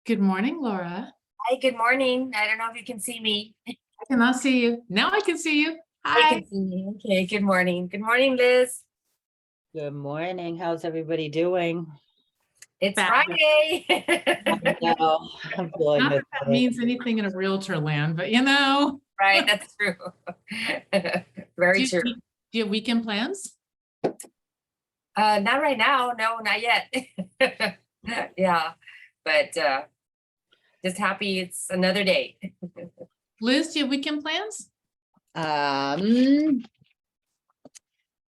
Good morning, Laura. Hi, good morning. I don't know if you can see me. I cannot see you. Now I can see you. I Hi. can see me. Okay, good morning. Good morning, Liz. Good morning. How's everybody doing? It's Fat. Friday. I know, I'm feeling Not this that that way. means anything in a realtor land, but Right, that's true. Very do true. you have weekend plans? Not right now. No, not yet. Yeah, but just happy it's another day. Liz, do you have weekend plans?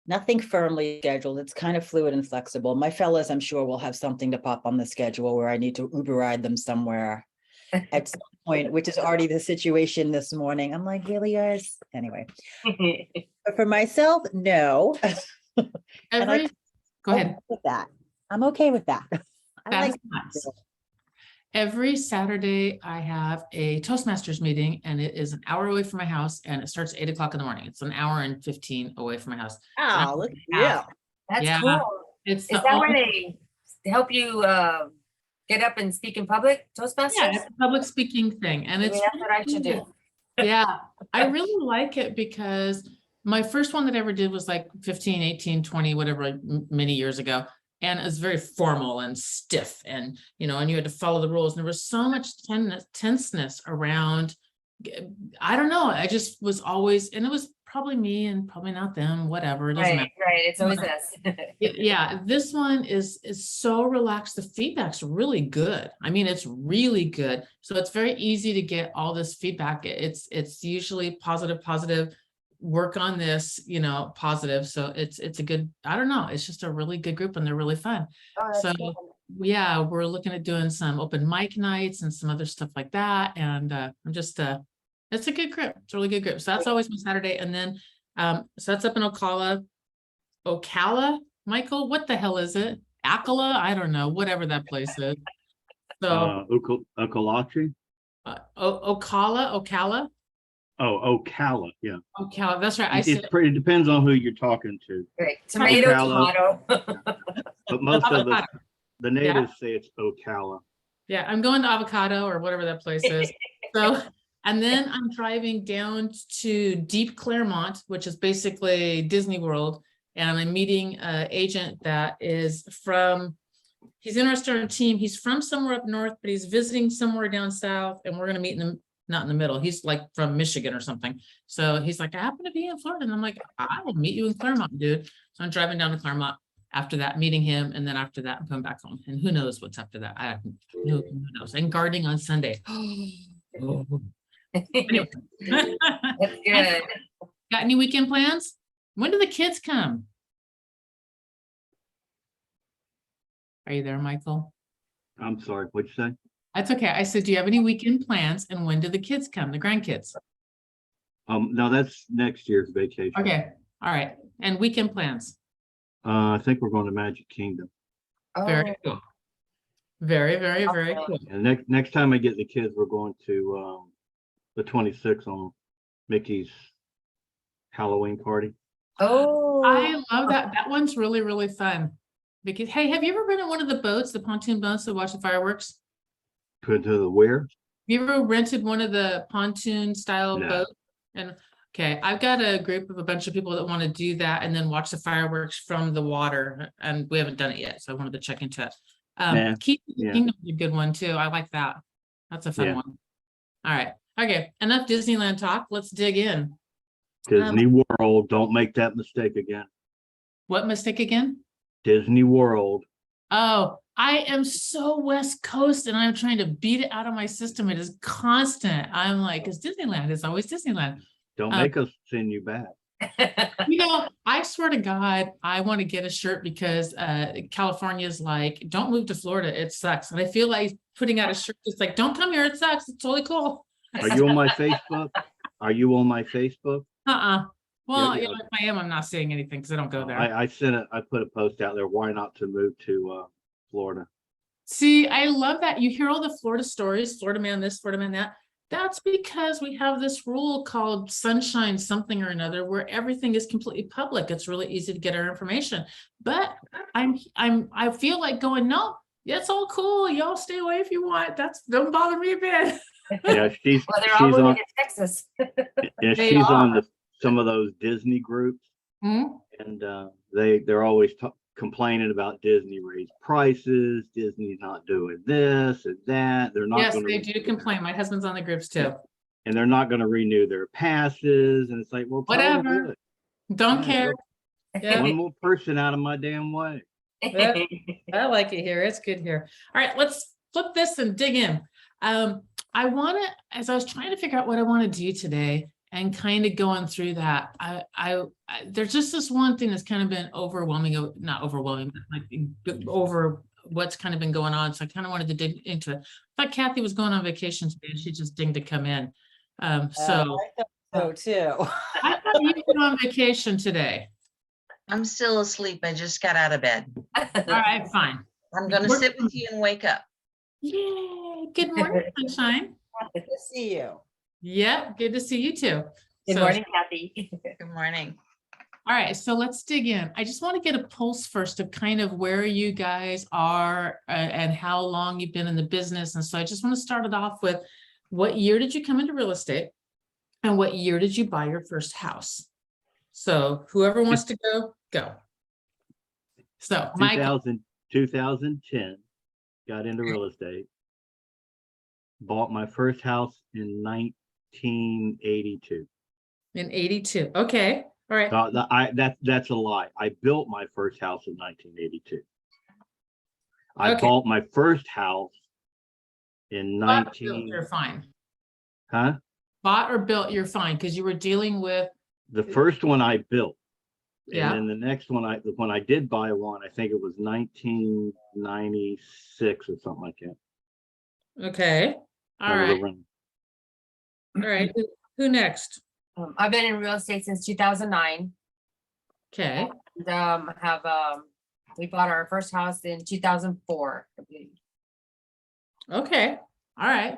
Nothing firmly scheduled. It's kind of fluid and flexible. My fellas, I'm sure will have something to pop on the schedule where I need to Uber ride them somewhere at some point, which is already the situation this morning. I'm like, really, guys? Anyway, but for myself, no. And Every Go ahead. with that. I'm okay with that. I That like is nice. Every Saturday, I have a Toastmasters meeting, and it is an hour away from my house, and it starts at 8 o'clock in the morning. It's an hour and 15 away from my house. Oh, look, Yeah. That's Yeah. cool. It's Is the that where only- they help you get up and speak in public, Toastmasters? Yeah, it's a public speaking thing, and Maybe it's that's what I should do. Yeah, I really like it because my first one that I ever did was like 15, 18, 20, whatever, many years ago. And it was very formal and stiff and, and you had to follow the rules. And there was so much tenseness around. I don't know. I just was always, and it was probably me and probably not them, whatever. It doesn't matter. Right. It's always us. Yeah, this one is so relaxed. The feedback's really good. I mean, it's really good. So it's very easy to get all this feedback. It's usually positive, work on this, positive. So it's a good, I don't know, it's just a really good group and they're really fun. Oh, that's So cool. yeah, we're looking at doing some open mic nights and some other stuff like that. And I'm just it's a good group. It's a really good group. So that's always my Saturday. And then so that's up in Ocala, Michael, what the hell is it? Akala? I don't know, whatever that place is. So Okalachi? Ocala, Oh, Ocala, yeah. Ocala, that's right. It depends on who you're talking to, Right. Tomato, Ocala. tomato. but most of us, Avocado. the natives say it's Ocala. Yeah, I'm going to Avocado or whatever that place is. So, and then I'm driving down to Deep Claremont, which is basically Disney World. And I'm meeting an agent that is he's interested in a team. He's from somewhere up north, but he's visiting somewhere down south. And we're going to meet not in the middle. He's like from Michigan or something. So he's like, I happen to be in Florida. And I'm like, I will meet you in Claremont, dude. So I'm driving down to Claremont after that, meeting him. And then after that, I'm coming back home. And who knows what's after that? Who knows? And gardening on Sunday. Oh. Anyway. That's good. Got any weekend plans? When do the kids come? Are you there, Michael? I'm sorry, what'd you say? That's okay. I said, do you have any weekend plans? And when do the kids come, the grandkids? No, that's next year's vacation. Okay. All right. And weekend plans? I think we're going to Magic Kingdom. Very cool. Very, very, very cool. And next time I get the kids, we're going to the 26th on Mickey's Halloween party. Oh, I love that. That one's really, really fun. Because, hey, have you ever been in one of the boats, the pontoon boats that watch the fireworks? Put to the where? Have you ever rented one of the pontoon style No. boats? And okay, I've got a group of a bunch of people that want to do that and then watch the fireworks from the water. And we haven't done it yet, so I wanted to check into it. Kingdom is a good one too. I like that. That's a fun one. All right. Okay. Enough Disneyland talk. Let's dig in. Disney World. Don't make that mistake again. What mistake again? Disney World. Oh, I am so West Coast and I'm trying to beat it out of my system. It is constant. I'm like, because Disneyland is always Disneyland. Don't make us send you back. I swear to God, I want to get a shirt because California is like, don't move to Florida. It sucks. And I feel like putting out a shirt that's like, don't come here. It sucks. It's totally cool. Are you on my Facebook? Are you on my Facebook? Well, Yeah. if I am, I'm not saying anything because I don't go there. I put a post out there. Why not to move to Florida? See, I love that. You hear all the Florida stories, Florida man this, Florida man that. That's because we have this rule called sunshine something or another where everything is completely public. It's really easy to get our information. But I feel like going, no, Yeah, it's all cool. Y'all stay away if you want. Don't bother me a bit. Yeah, she's Well, they're all she's moving on to Texas. yeah, They she's on are. some of those Disney groups, Hmm? and they're always complaining about Disney raised prices. Disney's not doing this and that. They're not Yes, going they to do complain. My husband's on the groups too. and they're not going to renew their passes. And it's like, well, tell them Whatever. good. Don't Yeah, care. Yeah. one more person out of my damn way. Yeah. I like it here. It's good here. All right, let's flip this and dig in. I want to, as I was trying to figure out what I want to do today and kind of going through that, there's just this one thing that's kind of been overwhelming, not overwhelming, but like over what's kind of been going on. So I kind of wanted to dig into it. I thought Kathy was going on vacation today and she just dinged to come in. So I thought so too. I thought you were on vacation today. I'm still asleep. I just got out of bed. All right, fine. I'm gonna We're- sit with you and wake up. Yay. Good morning, sunshine. Good to see you. Yep, good to see you too. Good So- morning, Kathy. Good morning. All right, so let's dig in. I just want to get a pulse first of kind of where you guys are and how long you've been in the business. And so I just want to start it off with, what year did you come into real estate? And what year did you buy your first house? So whoever wants to go. So Michael, 2010, got into real estate. Bought my first house in 1982. in 82. Okay, all right. That's a lie. I built my first house in 1982. I Okay. bought my first house in Bought or built, 19. You're fine. Huh? Bought or built, you're fine, because you were dealing with, The first one I built. Yeah. And then the next one, when I did buy one, I think it was 1996 or something like that. okay, all Over right, around. all right. Who next? I've been in real estate since 2009. Okay, And we bought our first house in 2004. I believe. okay, all right.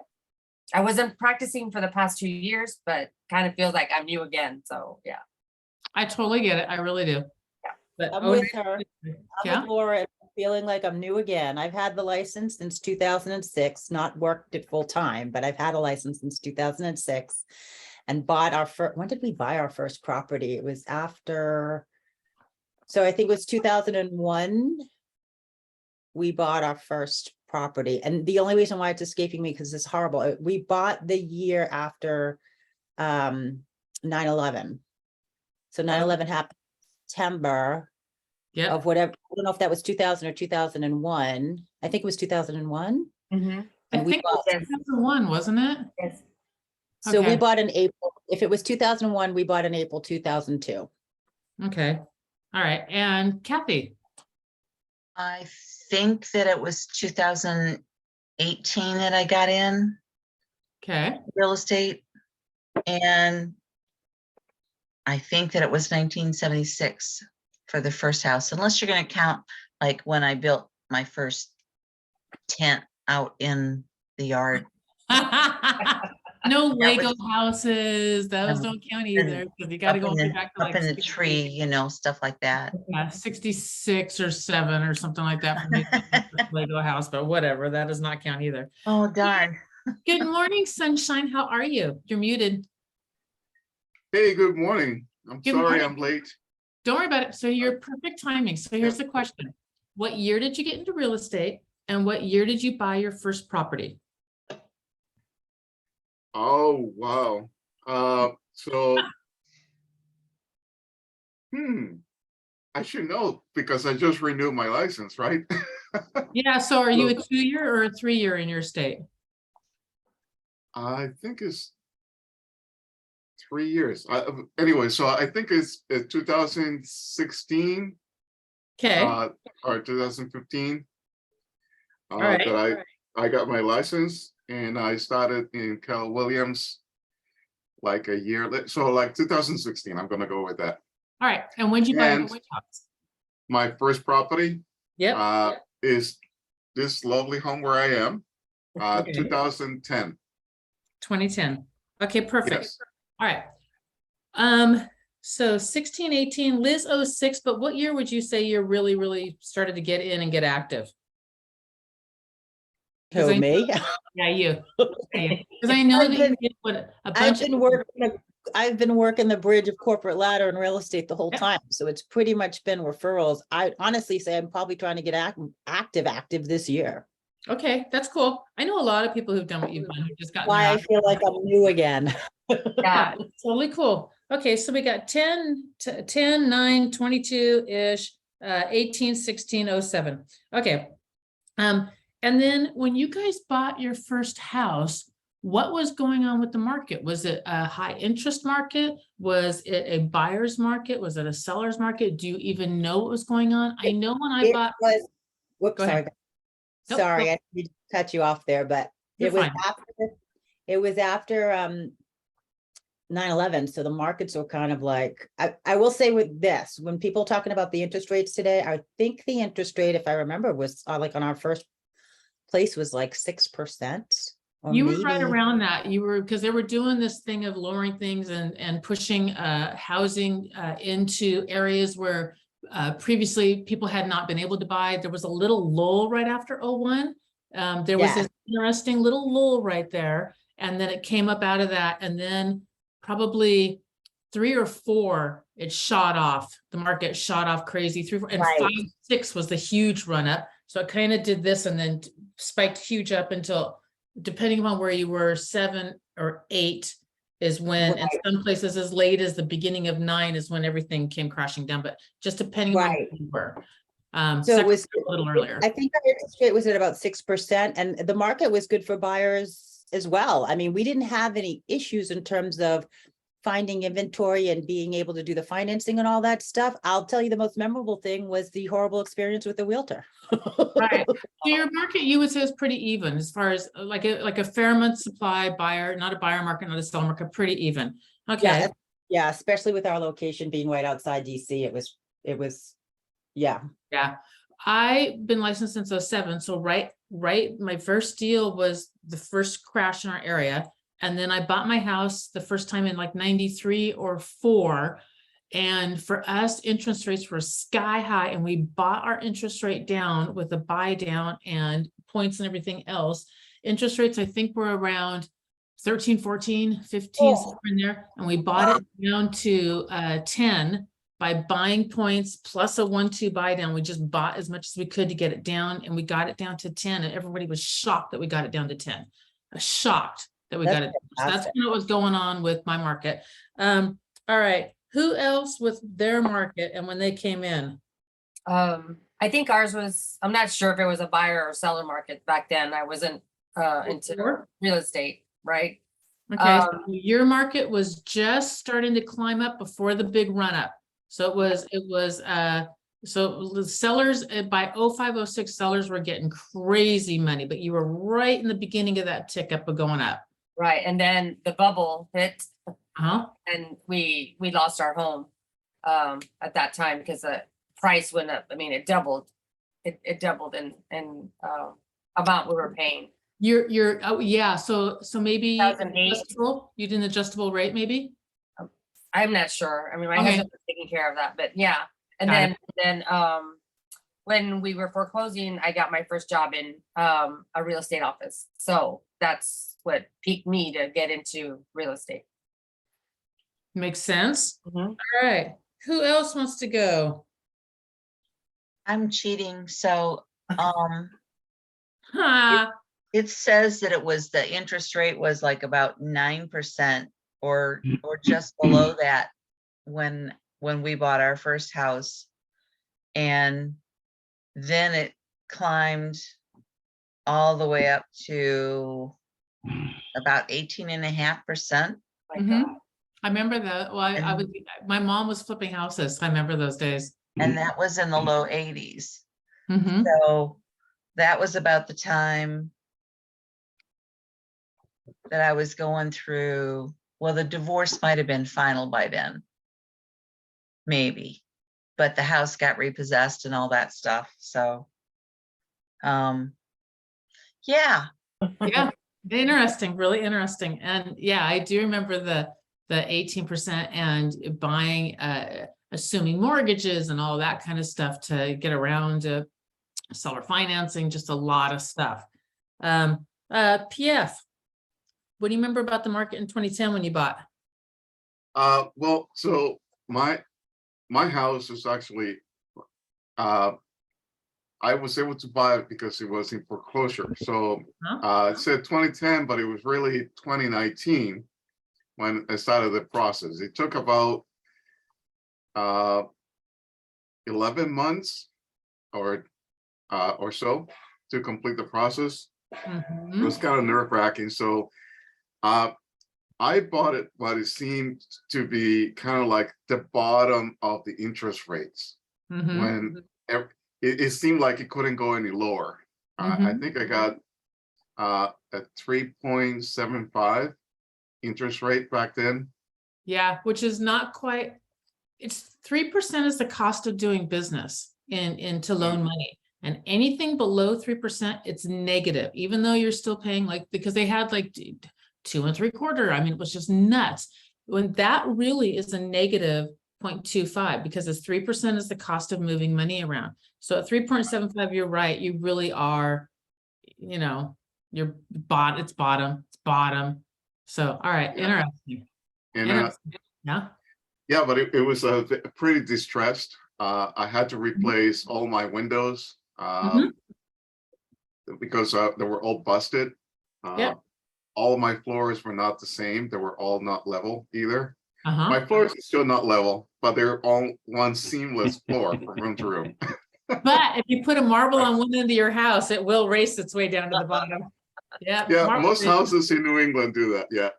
I wasn't practicing for the past 2 years, but kind of feels like I'm new again. So yeah. I totally get it. I really do. Yeah. But I'm oh, with her. I'm yeah, with Laura, and feeling like I'm new again. I've had the license since 2006, not worked it full time, but I've had a license since 2006. And bought our first, when did we buy our first property? It was after, so I think it was 2001. We bought our first property. And the only reason why it's escaping me, because it's horrible, we bought the year after 9/11. So 9/11 happened September yeah, of whatever, I don't know if that was 2000 or 2001. I think it was 2001. Mm-hmm. I And we think it was bought- 2001, wasn't it? Yes. So we Okay. bought in April, if it was 2001, we bought in April 2002. Okay, all right. And Kathy, I think that it was 2018 that I got in okay, real estate. And I think that it was 1976 for the first house, unless you're gonna count like when I built my first tent out in the yard. no That Lego was- houses, those No. don't count either, because you gotta Up go in the- back to Up like in the 60 tree, you know, stuff like that. 66 or 7 or something like that for me. Lego house, but whatever, that does not count either. Oh, darn. Good morning, sunshine. How are you? You're muted. Hey, good morning. I'm Good sorry morning. I'm late. Don't worry about it. So you're perfect timing. So here's the question. What year did you get into real estate? And what year did you buy your first property? Oh, wow. So, I should know because I just renewed my license, right? Yeah, so are you a Well- 2-year or a 3-year in your state? I think it's 3 years. Anyway, so I think it's 2016 Okay, or 2015 right, that I got my license and I started in Cal Williams like a year later. So like 2016, I'm gonna go with that. all right. And when did you buy your And- which house? My first property Yep, is this lovely home where I am, Okay. 2010. 2010. Okay, perfect. Yes. All right. So 16, 18, Liz 06, but what year would you say you're really started to get in and get active? 'Cause Who, I me? Yeah, you. Because I know I've that been- you did what a I've bunch of. been working, I've been working the bridge of corporate ladder in real estate the whole Yep. time, so it's pretty much been referrals. I honestly say I'm probably trying to get active this year. Okay, that's cool. I know a lot of people who've done what you've done, who just got. Why I feel like I'm new again. Yeah, Yeah, it's totally cool. Okay, so we got 10, 10, 9, 22-ish, 18, 16, 07. Okay. And then when you guys bought your first house, what was going on with the market? Was it a high interest market? Was it a buyer's market? Was it a seller's market? Do you even know what was going on? I know when I It bought. was, whoops, Go ahead. sorry. Nope, Sorry, nope. I didn't cut you off there, but You're it was fine. after 9/11, so the markets were kind of like, I will say with this, when people talking about the interest rates today, I think the interest rate, if I remember, was like on our first place was like 6%. Or You were right maybe- around that. You were, because they were doing this thing of lowering things and pushing housing into areas where previously people had not been able to buy. There was a little lull right after 01. There was Yeah. this interesting little lull right there. And then it came up out of that. And then probably 3 or 4, it shot off. The market shot off crazy. 3, 4, and Right. 5, 6 was the huge run up. So it kind of did this and then spiked huge up until, depending upon where you were, 7 or 8 is when, and Right. some places as late as the beginning of 9 is when everything came crashing down, but just depending on where Right. you were. So it second was a little earlier. I think our interest rate was at about 6%, and the market was good for buyers as well. I mean, we didn't have any issues in terms of finding inventory and being able to do the financing and all that stuff. I'll tell you, the most memorable thing was the horrible experience with the realtor. Right. So your market, you would say, is pretty even as far as like a Fairmont supply buyer, not a buyer market, not a seller market, pretty even. Okay. Yeah, yeah, especially with our location being right outside DC, it was, yeah. Yeah, I've been licensed since 07, so right, my first deal was the first crash in our area. And then I bought my house the first time in like 93 or 4. And for us, interest rates were sky high, and we bought our interest rate down with a buy down and points and everything else. Interest rates, I think, were around 13, 14, 15, Oh. somewhere in there. And we bought it down to 10 by buying points plus a 1-2 buy down. We just bought as much as we could to get it down, and we got it down to 10, and everybody was shocked that we got it down to 10. Shocked that we That's got it. So that's fantastic. kind of what was going on with my market. All right, who else with their market and when they came in? I think ours was, I'm not sure if it was a buyer or seller market back then. I wasn't into Before? real estate, right? Okay, so your market was just starting to climb up before the big run up. So so the sellers by 05, 06, sellers were getting crazy money, but you were right in the beginning of that tick up of going up. Right, and then the bubble hit Uh-huh. and we lost our home at that time because the price went up. I mean, it doubled. It doubled in amount we were paying. You're oh yeah, so maybe 2008. adjustable, you did an adjustable rate maybe? I'm not sure. I mean, my Okay. husband was taking care of that, but yeah. And Got then when we were foreclosing, I got my first job in a real estate office. So that's what piqued me to get into real estate. Makes sense. Mhm. All right, who else wants to go? I'm cheating, so, Ha, it says that it was, the interest rate was like about 9% or just below that when we bought our first house. And then it climbed all the way up to about 18.5%. My Mhm. God. I remember that. Well, I And- was, my mom was flipping houses. I remember those days. And that was in the low 80s. Mhm. So that was about the time that I was going through, well, the divorce might have been final by then. Maybe, but the house got repossessed and all that stuff, so. Yeah, Yeah, interesting, really interesting. And yeah, I do remember the 18% and buying, assuming mortgages and all that kind of stuff to get around to seller financing, just a lot of stuff. PF. What do you remember about the market in 2010 when you bought? Well, so my house is actually, I was able to buy it because it was in foreclosure. So Huh? it said 2010, but it was really 2019 when I started the process. It took about 11 months or so to complete the process. It was Mhm. kind of nerve-wracking. So I bought it, but it seemed to be kind of like the bottom of the interest rates. Mhm. When it seemed like it couldn't go any lower. I Mhm. think I got a 3.75 interest rate back then. Yeah, which is not quite, it's 3% is the cost of doing business to loan money. And anything below 3%, it's negative, even though you're still paying like, because they had like 2 3/4. I mean, it was just nuts. When that really is a negative 0.25, because it's 3% is the cost of moving money around. So at 3.75, you're right, you really are, you're it's bottom. So, all right, Yeah. interesting. And Interesting. Yeah. yeah, but it was pretty distressed. I had to replace all my windows Mhm. because they were all busted. Yep. All of my floors were not the same. They were all not level either. Uh-huh. My floors are still not level, but they're all one seamless floor from room to room. But if you put a marble on one end of your house, it will race its way down to the bottom. Yeah. Yeah, marble most race. houses in New England do that. Yeah.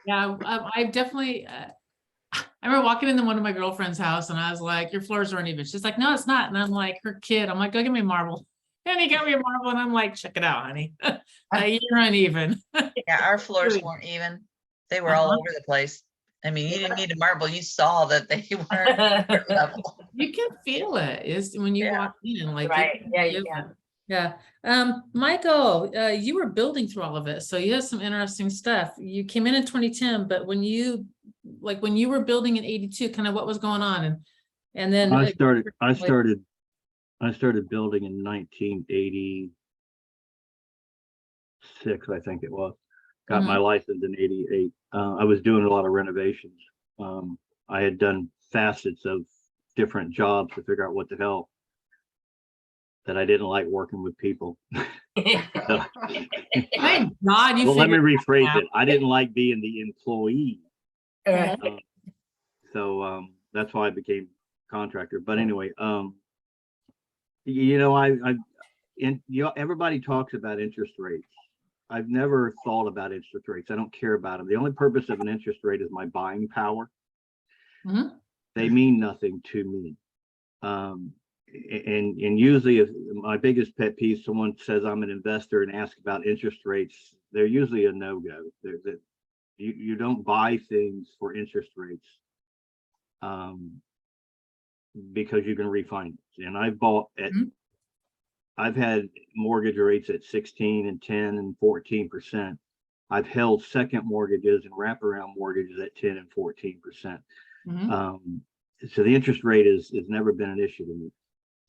Yeah, I definitely, I remember walking into one of my girlfriend's house and I was like, your floors are uneven. She's like, no, it's not. And I'm like, her kid, I'm like, go get me a marble. And he got me a marble and I'm like, check it out, honey. You're uneven. Yeah, our floors Really? weren't even. They were all Uh-huh. over the place. I mean, you didn't need a marble. You saw that they weren't level. You can feel it is when you Yeah. walk in, like. Right, can yeah, you feel can. it. Yeah. Michael, you were building through all of it, so you have some interesting stuff. You came in 2010, but when you were building in 82, kind of what was going on, and then I started building in 1986, I think it was. Got my license in 88. I was doing a lot of renovations. I had done facets of different jobs to figure out what the hell that I didn't like working with people. So, Thank God you well, let me figured rephrase out. it. I didn't like being the employee. Right. So that's why I became contractor. But anyway, everybody talks about interest rates. I've never thought about interest rates. I don't care about them. The only purpose of an interest rate is my buying power. Mhm. They mean nothing to me. And usually, if my biggest pet peeve, someone says I'm an investor and asks about interest rates, they're usually a no-go. You don't buy things for interest rates because you can refinance. And I've had mortgage rates at 16 and 10 and 14%. I've held second mortgages and wraparound mortgages at 10 and 14%. Mhm. So the interest rate has never been an issue to me.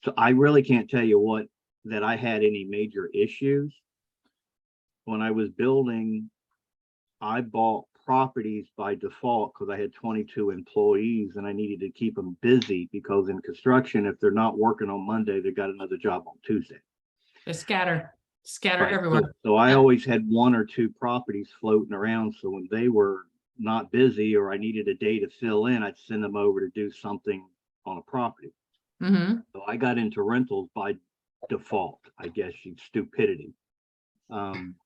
So I really can't tell you that I had any major issues. When I was building, I bought properties by default because I had 22 employees and I needed to keep them busy because in construction, if they're not working on Monday, they got another job on Tuesday. They scatter Right. everywhere. So I Yeah. always had 1 or 2 properties floating around. So when they were not busy or I needed a day to fill in, I'd send them over to do something on a property. Mm-hmm. So I got into rentals by default, I guess, stupidity. And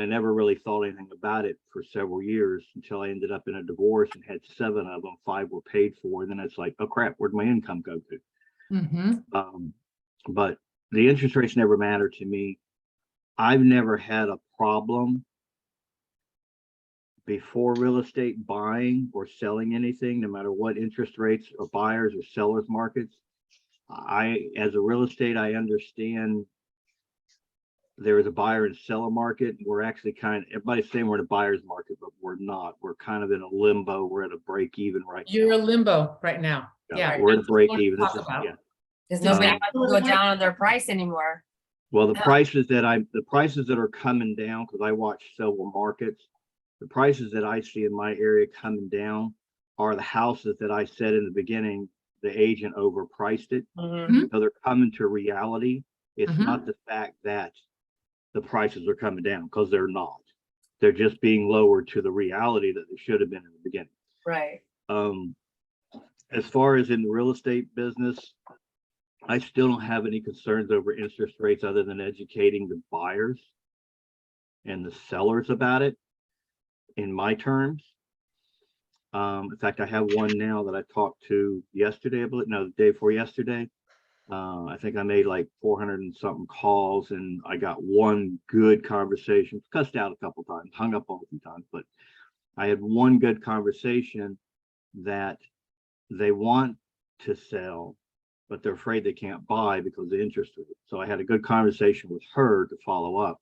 I never really thought anything about it for several years until I ended up in a divorce and had 7 of them, 5 were paid for. And then it's like, oh crap, where'd my income go to? Mm-hmm. But the interest rates never mattered to me. I've never had a problem before real estate buying or selling anything, no matter what interest rates or buyers or sellers markets. As a real estate, I understand there is a buyer and seller market. We're actually everybody's saying we're in a buyer's market, but we're not. We're kind of in a limbo. We're at a break even right now. You're a limbo right now. Yeah. We're at a break That's what I even. wanna talk about. Because nobody Um, wants to go down on their price anymore. Well, the Yeah. prices that are coming down, because I watch several markets, the prices that I see in my area coming down are the houses that I said in the beginning, the agent overpriced it. Mhm. So they're coming to reality. It's Mhm. not the fact that the prices are coming down, because they're not. They're just being lowered to the reality that they should have been in the beginning. Right. As far as in the real estate business, I still don't have any concerns over interest rates other than educating the buyers and the sellers about it in my terms. In fact, I have one now that I talked to yesterday, I believe, no, the day before yesterday. I think I made like 400 and something calls, and I got one good conversation, cussed out a couple times, hung up on a few times, but I had one good conversation that they want to sell, but they're afraid they can't buy because of the interest rate. So I had a good conversation with her to follow up.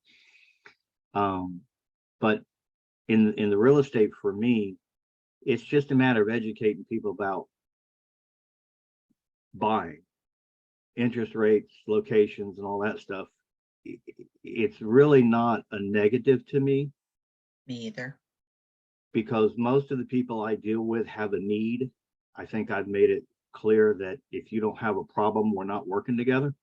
But in the real estate, for me, it's just a matter of educating people about buying, interest rates, locations, and all that stuff. It's really not a negative to me, Me either. because most of the people I deal with have a need. I think I've made it clear that if you don't have a problem, we're not working together.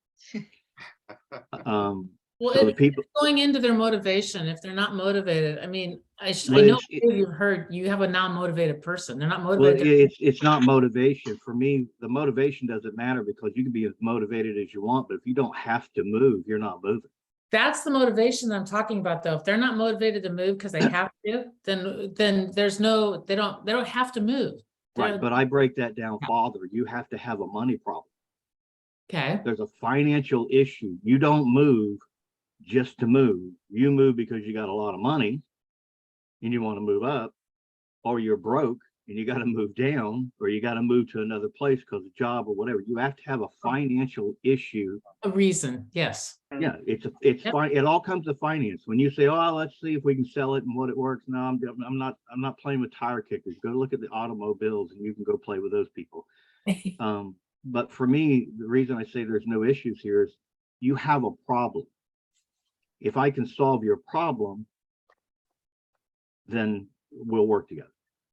Well, So the it's people, going into their motivation. If they're not motivated, I mean, I Well, know it's- you've heard, you have a non-motivated person. They're not well, motivated. it's not motivation. For me, the motivation doesn't matter, because you can be as motivated as you want, but if you don't have to move, you're not moving. That's the motivation I'm talking about, though. If they're not motivated to move because they have to, then there's no, they don't have to move. Right, They're- but I break that down farther. You have to have a money problem. Okay, There's a financial issue. You don't move just to move. You move because you got a lot of money and you want to move up, or you're broke and you got to move down, or you got to move to another place because of job or whatever. You have to have a financial issue. a reason, yes. Yeah, it's Yep. fine. It all comes to finance. When you say, "Oh, let's see if we can sell it and what it works." No, I'm not playing with tire kickers. Go look at the automobiles and you can go play with those people. But for me, the reason I say there's no issues here is you have a problem. If I can solve your problem, then we'll work together.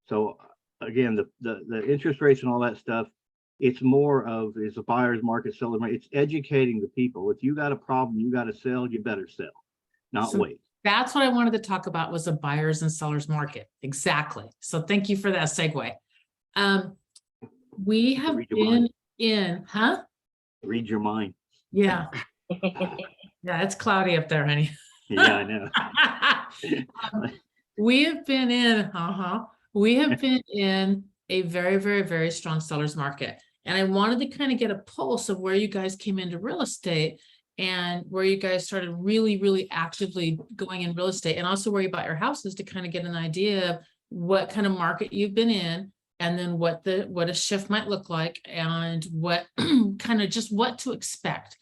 So again, the interest rates and all that stuff, it's more of, is a buyer's market, seller's market. It's educating the people. If you got a problem, you got to sell, you better sell, not So- wait. That's what I wanted to talk about, was a buyer's and seller's market. Exactly. So thank you for that segue. We have Read your been mind. in, huh? Read your mind. Yeah. Yeah, it's cloudy up there, honey. Yeah, I know. We have been in, we have been in a very, very, very strong seller's market. And I wanted to kind of get a pulse of where you guys came into real estate and where you guys started really, really actively going in real estate, and also where you bought your houses, to kind of get an idea of what kind of market you've been in, and then what a shift might look like, and what kind of just what to expect.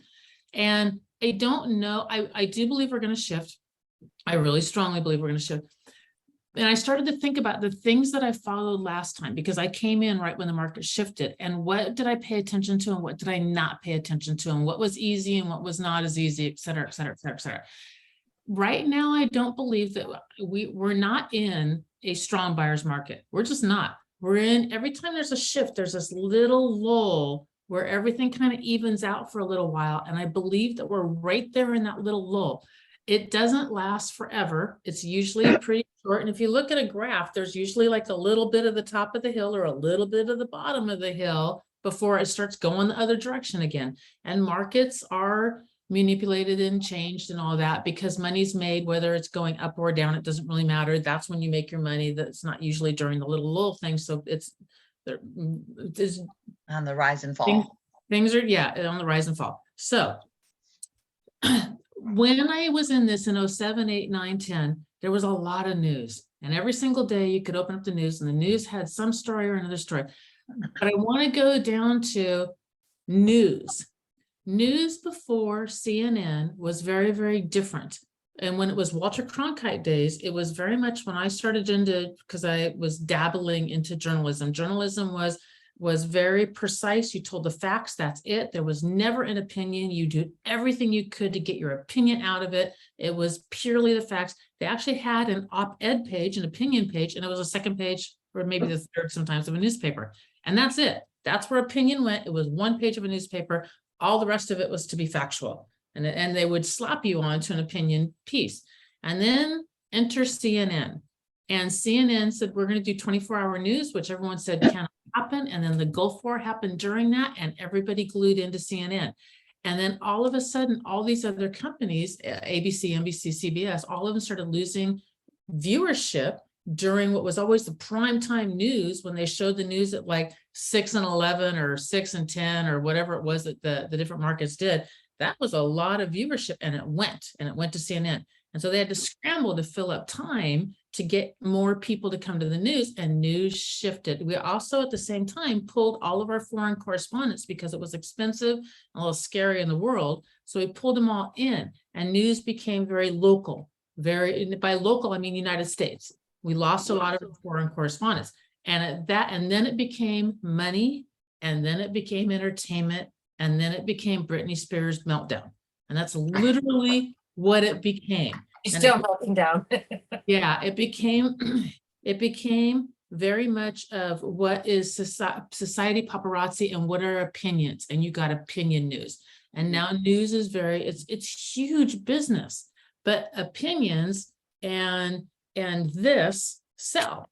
And I don't know, I do believe we're going to shift. I really strongly believe we're going to shift. And I started to think about the things that I followed last time, because I came in right when the market shifted, and what did I pay attention to and what did I not pay attention to, and what was easy and what was not as easy, et cetera, et cetera, et cetera, et cetera. Right now, I don't believe that we're not in a strong buyer's market. We're just not. We're in, every time there's a shift, there's this little lull where everything kind of evens out for a little while. And I believe that we're right there in that little lull. It doesn't last forever. It's usually pretty short. And if you look at a graph, there's usually like a little bit of the top of the hill or a little bit of the bottom of the hill before it starts going the other direction again. And markets are manipulated and changed and all that, because money's made, whether it's going up or down, it doesn't really matter. That's when you make your money. That's not usually during the little lull thing. So it's On the rise and fall. things are, yeah, on the rise and fall. So when I was in this in 07, 8, 9, 10, there was a lot of news, and every single day you could open up the news and the news had some story or another story. But I want to go down to news. News before CNN was very, very different. And when it was Walter Cronkite days, it was very much when I started into, because I was dabbling into journalism. Journalism was was very precise. You told the facts, that's it. There was never an opinion. You did everything you could to get your opinion out of it. It was purely the facts. They actually had an op-ed page, an opinion page, and it was a second page or maybe the third sometimes of a newspaper. And that's it. That's where opinion went. It was one page of a newspaper. All the rest of it was to be factual. And they would slap you on to an opinion piece. And then enter CNN. And CNN said, we're going to do 24-hour news, which everyone said cannot happen. And then the Gulf War happened during that, and everybody glued into CNN. And then all of a sudden, all these other companies, ABC, NBC, CBS, all of them started losing viewership during what was always the prime time news, when they showed the news at like 6 and 11 or 6 and 10 or whatever it was that the different markets did. That was a lot of viewership, and it went to CNN. And so they had to scramble to fill up time to get more people to come to the news, and news shifted. We also at the same time pulled all of our foreign correspondents because it was expensive and a little scary in the world. So we pulled them all in, and news became very local. By local, I mean United States. We lost a lot of foreign correspondents, and then it became money, and then it became entertainment, and then it became Britney Spears meltdown. And that's literally what it became. You're And still melting down. Yeah, it became very much of what is society paparazzi and what are opinions, and you got opinion news. And now news is it's huge business, but opinions and this sell.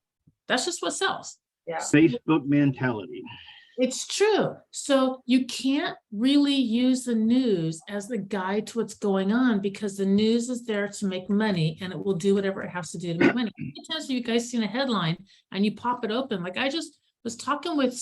That's just what sells. Yeah. Facebook mentality. It's true. So you can't really use the news as the guide to what's going on, because the news is there to make money, and it will do whatever it has to do to make money. Sometimes you guys seen a headline and you pop it open. Like I just was talking with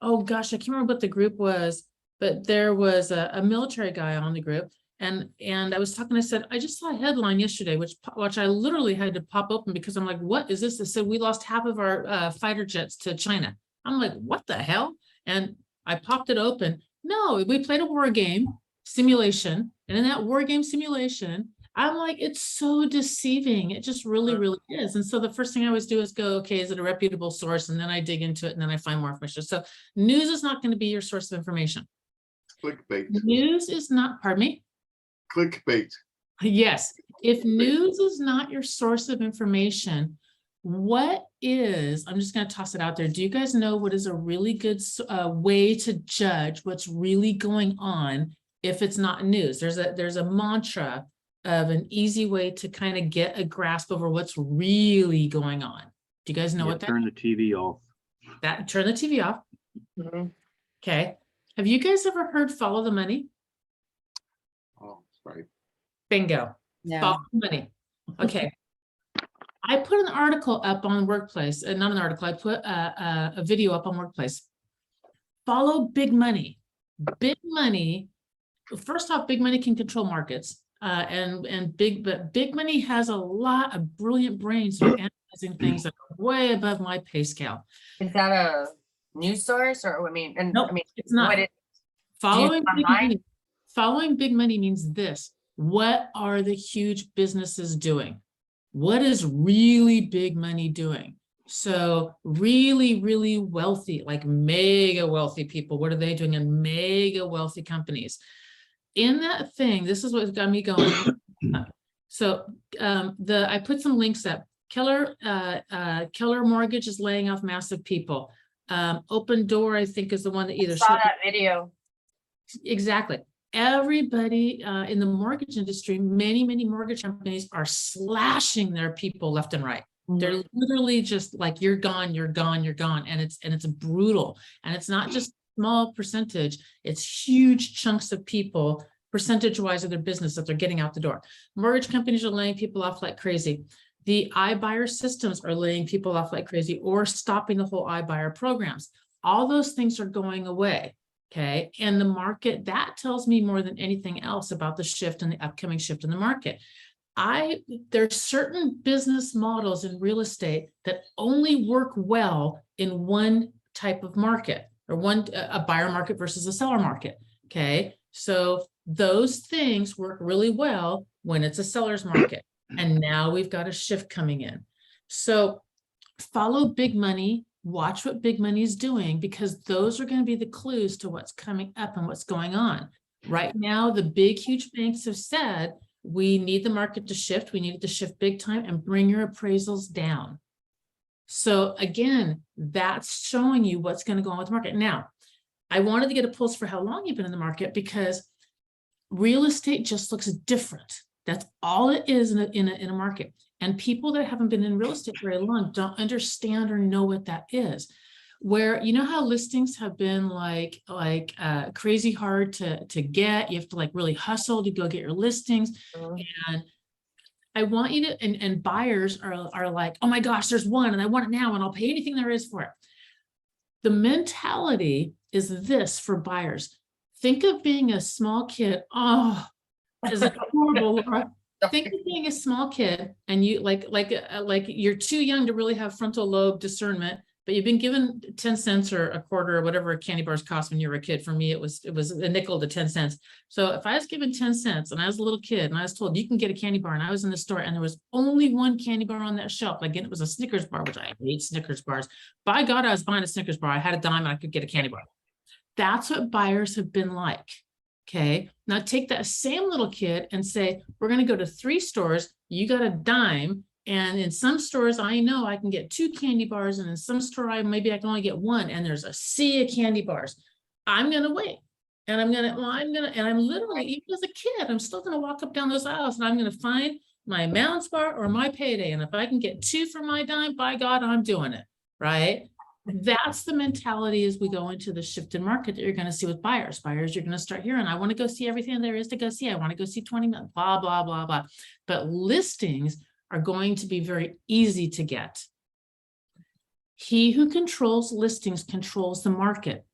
oh gosh, I can't remember what the group was, but there was a military guy on the group. And I was talking, I said, I just saw a headline yesterday, which I literally had to pop open because I'm like, what is this? It said, we lost half of our fighter jets to China. I'm like, what the hell? And I popped it open. No, we played a war game simulation. And in that war game simulation, I'm like, it's so deceiving. It just really, really is. And so the first thing I always do is go, okay, is it a reputable source? And then I dig into it, and then I find more information. So news is not going to be your source of information. Clickbait. News is not, pardon me? Clickbait. Yes. If news is not your source of information, what is, I'm just going to toss it out there. Do you guys know what is a really good way to judge what's really going on if it's not news? There's a mantra of an easy way to kind of get a grasp over what's really going on. Do you guys know Yeah, what that? turn the TV off. Turn the TV off. Mhm. Okay. Have you guys ever heard follow the money? Oh, right. Bingo. Yeah. Follow the money. Okay. I put an article up on Workplace, not an article, I put a video up on Workplace. Follow big money. Big money, first off, big money can control markets. But big money has a lot of brilliant brains that are analyzing things that are way above my pay scale. Is that a news source, or Nope, it's not. Following Following big money means this. What are the huge businesses doing? What is really big money doing? So really, really wealthy, like mega wealthy people, what are they doing in mega wealthy companies? In that thing, this is what got me going. So I put some links up. Keller Mortgage is laying off massive people. Open Door, I think, is the one that either saw that video. Exactly. Everybody in the mortgage industry, many mortgage companies are slashing their people left and right. They're literally just like, you're gone, you're gone, you're gone. And it's brutal. And it's not just small percentage, it's huge chunks of people, percentage-wise of their business that they're getting out the door. Mortgage companies are laying people off like crazy. The iBuyer systems are laying people off like crazy, or stopping the whole iBuyer programs. All those things are going away. Okay. And the market, that tells me more than anything else about the shift and the upcoming shift in the market. There's certain business models in real estate that only work well in one type of market, or a buyer market versus a seller market. Okay. So those things work really well when it's a seller's market. And now we've got a shift coming in. So follow big money watch what big money is doing, because those are going to be the clues to what's coming up and what's going on. Right now, the big, huge banks have said, we need the market to shift. We need it to shift big time and bring your appraisals down. So again, that's showing you what's going to go on with the market. Now, I wanted to get a pulse for how long you've been in the market, because real estate just looks different. That's all it is in a market. And people that haven't been in real estate very long don't understand or know what that is. Where, you know how listings have been like crazy hard to get, you have to like really hustle to go get your listings. And I want you to, and buyers are like, oh my gosh, there's one and I want it now and I'll pay anything there is for it. The mentality is this for buyers. Think of being a small kid. Oh, is it horrible, Laura? Think of being a small kid and you like you're too young to really have frontal lobe discernment, but you've been given 10 cents or a quarter or whatever candy bars cost when you were a kid. For me, it was a nickel to 10 cents. So if I was given 10 cents and I was a little kid and I was told you can get a candy bar, and I was in the store and there was only one candy bar on that shelf, again, it was a Snickers bar, which I hate Snickers bars. By God, I was buying a Snickers bar. I had a dime and I could get a candy bar. That's what buyers have been like. Okay, now take that same little kid and say, we're going to go to 3 stores. You got a dime. And in some stores, I know I can get 2 candy bars. And in some store, maybe I can only get 1. And there's a sea of candy bars. I'm going to wait. And I'm literally, even as a kid, I'm still going to walk up down those aisles and I'm going to find my Mounds bar or my Payday. And if I can get 2 for my dime, by God, I'm doing it. Right. That's the mentality as we go into the shift in market that you're going to see with buyers. Buyers, you're going to start hearing, I want to go see everything there is to go see. I want to go see 20 minutes, blah, blah, blah, blah. But listings are going to be very easy to get. He who controls listings controls the market.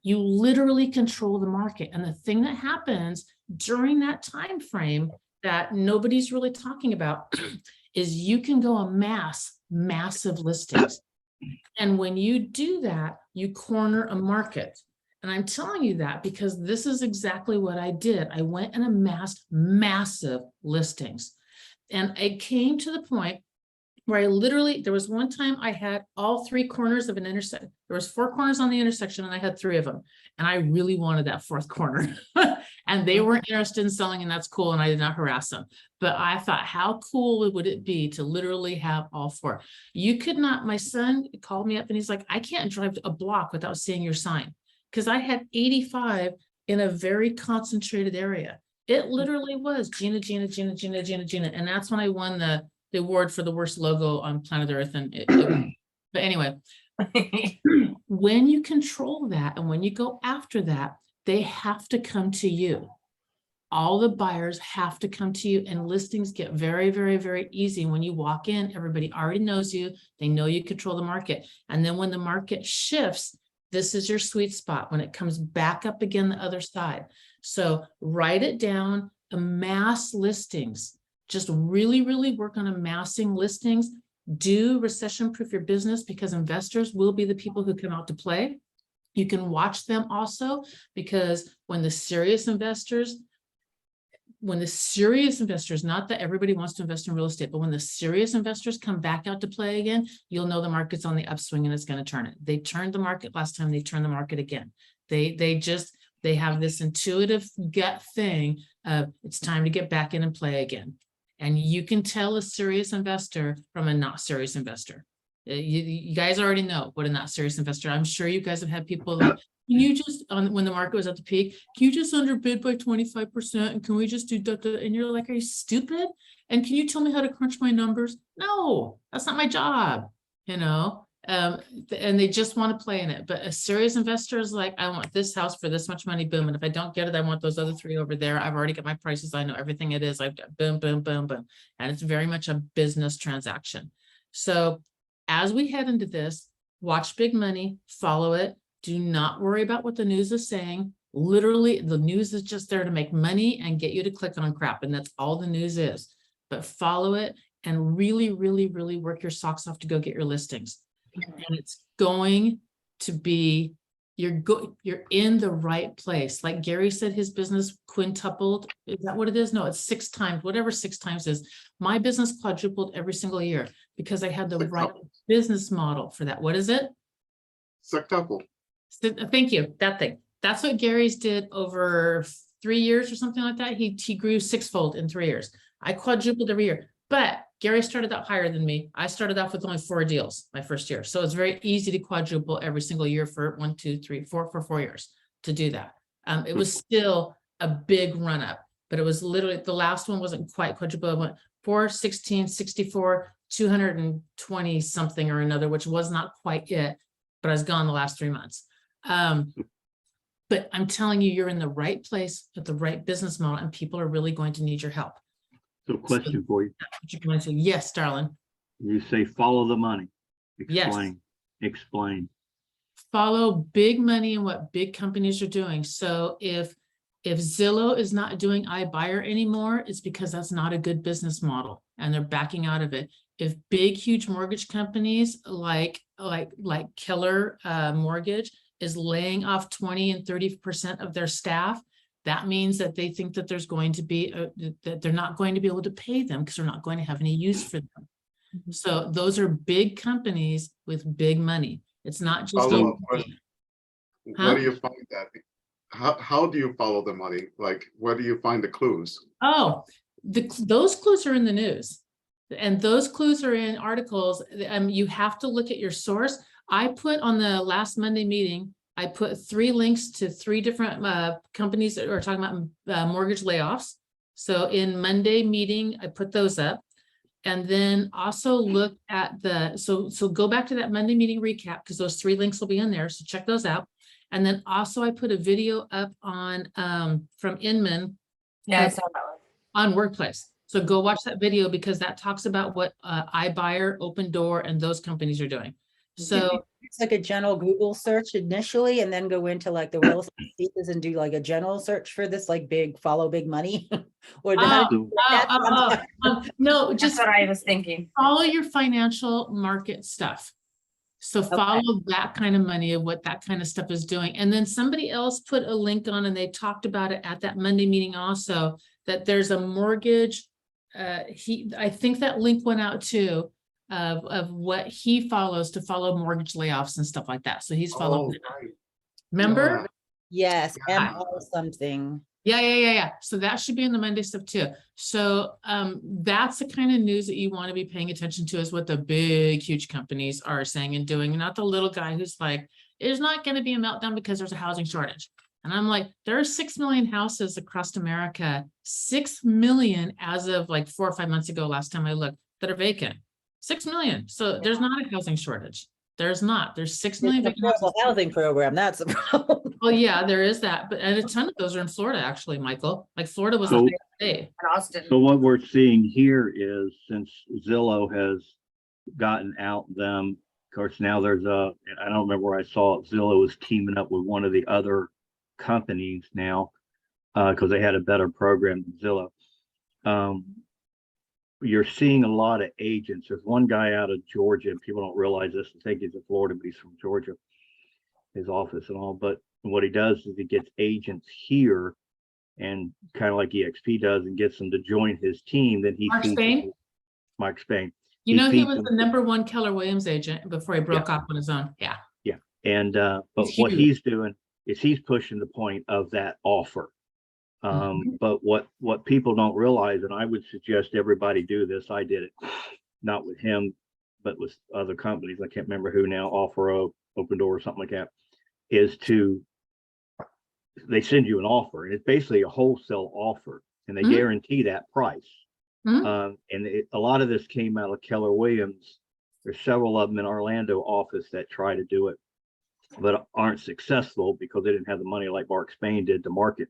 You literally control the market. And the thing that happens during that time frame that nobody's really talking about is you can go amass massive listings. And when you do that, you corner a market. And I'm telling you that because this is exactly what I did. I went and amassed massive listings. And I came to the point where I literally, there was one time I had all 3 corners of an intersection. There was 4 corners on the intersection and I had 3 of them. And I really wanted that 4th corner. And they weren't interested in selling, and that's cool. And I did not harass them. But I thought, how cool would it be to literally have all 4? You could not, my son called me up and he's like, I can't drive a block without seeing your sign. Because I had 85 in a very concentrated area. It literally was Gina. And that's when I won the award for the worst logo on planet Earth. And but anyway, when you control that and when you go after that, they have to come to you. All the buyers have to come to you, and listings get very, very, very easy. When you walk in, everybody already knows you. They know you control the market. And then when the market shifts, this is your sweet spot when it comes back up again the other side. So write it down, amass listings. Just really, really work on amassing listings. Do recession-proof your business, because investors will be the people who come out to play. You can watch them also, because when the serious investors, not that everybody wants to invest in real estate, but when the serious investors come back out to play again, you'll know the market's on the upswing and it's going to turn it. They turned the market last time, they turned the market again. They have this intuitive gut thing of it's time to get back in and play again. And you can tell a serious investor from a not serious investor. You guys already know what a not serious investor. I'm sure you guys have had people like, can you just, when the market was at the peak, can you just underbid by 25%? And can we just do that? And you're like, are you stupid? And can you tell me how to crunch my numbers? No, that's not my job, you know? And they just want to play in it. But a serious investor is like, I want this house for this much money, boom. And if I don't get it, I want those other 3 over there. I've already got my prices. I know everything it is. I've got boom, boom, boom, boom. And it's very much a business transaction. So as we head into this, watch big money, follow it. Do not worry about what the news is saying. Literally, the news is just there to make money and get you to click on crap. And that's all the news is. But follow it and really, really, really work your socks off to go get your listings. And it's going to be, you're in the right place. Like Gary said, his business quintupled. Is that what it is? No, it's 6 times, whatever 6 times is. My business quadrupled every single year because I had the right business model for that. What is it? Sextuple. Thank you, that thing. That's what Gary's did over 3 years or something like that. He grew sixfold in 3 years. I quadrupled every year, but Gary started out higher than me. I started off with only 4 deals my first year. So it's very easy to quadruple every single year for 1, 2, 3, 4 for 4 years to do that. It was still a big run up, but it was literally, the last one wasn't quite quadruple. It went 4, 16, 64, 220 something or another, which was not quite it, but I was gone the last 3 months. But I'm telling you, you're in the right place with the right business model, and people are really going to need your help. So question for you. That's what you're going to say. Yes, darling. You say follow the money. Yes. Explain. Follow big money and what big companies are doing. So if Zillow is not doing iBuyer anymore, it's because that's not a good business model and they're backing out of it. If big, huge mortgage companies like Keller Mortgage is laying off 20 and 30% of their staff, that means that they think that there's going to be that they're not going to be able to pay them because they're not going to have any use for them. So those are big companies with big money. It's not just Follow-up a- question. Huh? Where do you find that? How do you follow the money? Like, where do you find the clues? Oh, those clues are in the news. And those clues are in articles. You have to look at your source. I put on the last Monday meeting, I put 3 links to 3 different companies that are talking about mortgage layoffs. So in Monday meeting, I put those up. And then also look at so go back to that Monday meeting recap because those 3 links will be in there. So check those out. And then also I put a video up on from Inman Yeah, I saw that one. on Workplace. So go watch that video because that talks about what iBuyer, Open Door, and those companies are doing. So It's like a general Google search initially and then go into like the real estate pieces and do like a general search for this like big follow big money. Or how do you- no, That's just what I was thinking. follow your financial market stuff. So follow that kind of money of what that kind of stuff is doing. And then somebody else put a link on and they talked about it at that Monday meeting also, that there's a mortgage. I think that link went out too, of what he follows to follow mortgage layoffs and stuff like that. So he's following. Oh, right. Remember? Yes, Yeah. MO something. Yeah. So that should be in the Monday stuff too. So that's the kind of news that you want to be paying attention to, is what the big, huge companies are saying and doing, not the little guy who's like, there's not going to be a meltdown because there's a housing shortage. And I'm like, there are 6 million houses across America, 6 million as of like 4 or 5 months ago, last time I looked, that are vacant. 6 million. So there's not a housing shortage. There's not. There's 6 million It's an vacant affordable houses. housing program, that's the problem. Well, yeah, there is that, but and a ton of those are in Florida, actually, Michael. Like Florida was a So- big state. In Austin. So what we're seeing here is, since Zillow has gotten out them, of course, now there's I don't remember where I saw it, Zillow is teaming up with one of the other companies now, because they had a better program than Zillow. You're seeing a lot of agents. There's one guy out of Georgia, and people don't realize this, I think he's in Florida, but he's from Georgia, his office and all, but what he does is he gets agents here and kind of like EXP does and gets them to join his team. Then he Mark feeds Spain? them- Mike Spain. You He know, he feeds was them- the #1 Keller Williams agent before he broke off on his own. Yeah. And but He's what huge. he's doing is he's pushing the point of that offer. But what people don't realize, and I would suggest everybody do this, I did it, not with him, but with other companies, I can't remember who now, Offero, Open Door, or something like that, is they send you an offer, and it's basically a wholesale offer, and they Mhm. guarantee that price. Mhm. And a lot of this came out of Keller Williams. There's several of them in Orlando office that try to do it, but aren't successful because they didn't have the money like Mark Spain did to market.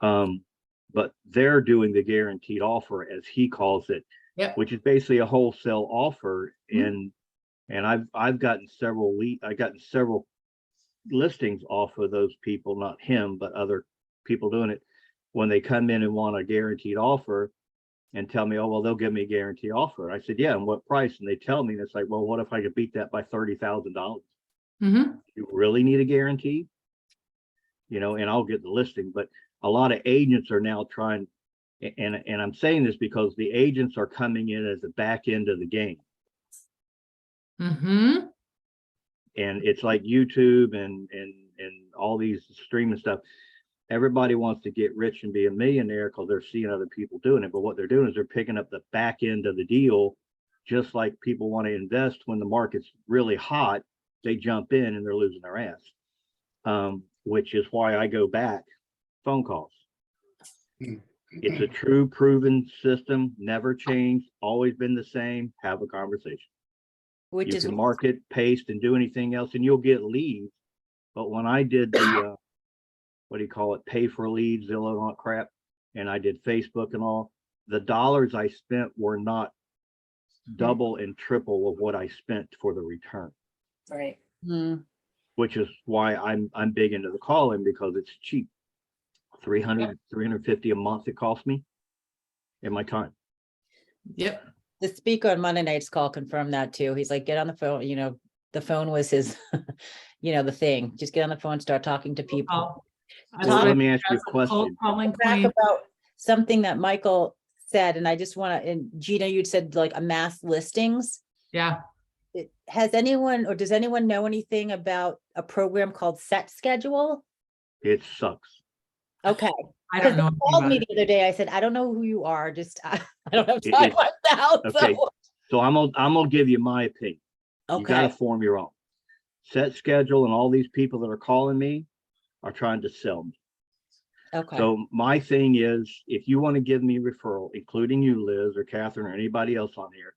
But they're doing the guaranteed offer, as he calls it, Yep. which is basically a wholesale offer. Mhm. And I've gotten several listings off of those people, not him, but other people doing it. When they come in and want a guaranteed offer and tell me, oh, well, they'll give me a guaranteed offer. I said, yeah, and what price? And they tell me, and it's like, well, what if I could beat that by $30,000? Mhm. You really need a guarantee? And I'll get the listing, but a lot of agents are now trying, and I'm saying this because the agents are coming in as the back end of the game. Mhm. And it's like YouTube and all these streaming stuff. Everybody wants to get rich and be a millionaire because they're seeing other people doing it. But what they're doing is they're picking up the back end of the deal, just like people want to invest when the market's really hot. They jump in and they're losing their ass, which is why I go back phone calls. It's a true proven system, never changed, always been the same. Have a conversation. Which You is, can market, paste, and do anything else, and you'll get leads. But when I did the, what do you call it, pay for leads, Zillow and all that crap, and I did Facebook and all, the dollars I spent were not double and triple of what I spent for the return, Right. Mhm. which is why I'm big into the calling, because it's cheap. 300, 350 a month it cost me in my time. Yep. the speaker on Monday night's call confirmed that too. He's like, get on the phone, the phone was his, the thing. Just get on the phone, start talking to people. Well, that's Well, what let I me ask you a as a cold question. calling Back queen. about something that Michael said, and I just want to, and Gina, you'd said like amass listings. Yeah. Has anyone, or does anyone know anything about a program called Set Schedule? It sucks. Okay. I Because don't they know. anything called about me it. the other day. I said, I don't know who you are. Just, I don't have It- time it's- myself. okay. So I'm gonna give you my opinion. You gotta Okay. form your own. Set Schedule and all these people that are calling me are trying to sell me. Okay. So my thing is, if you want to give me referral, including you, Liz or Catherine or anybody else on here,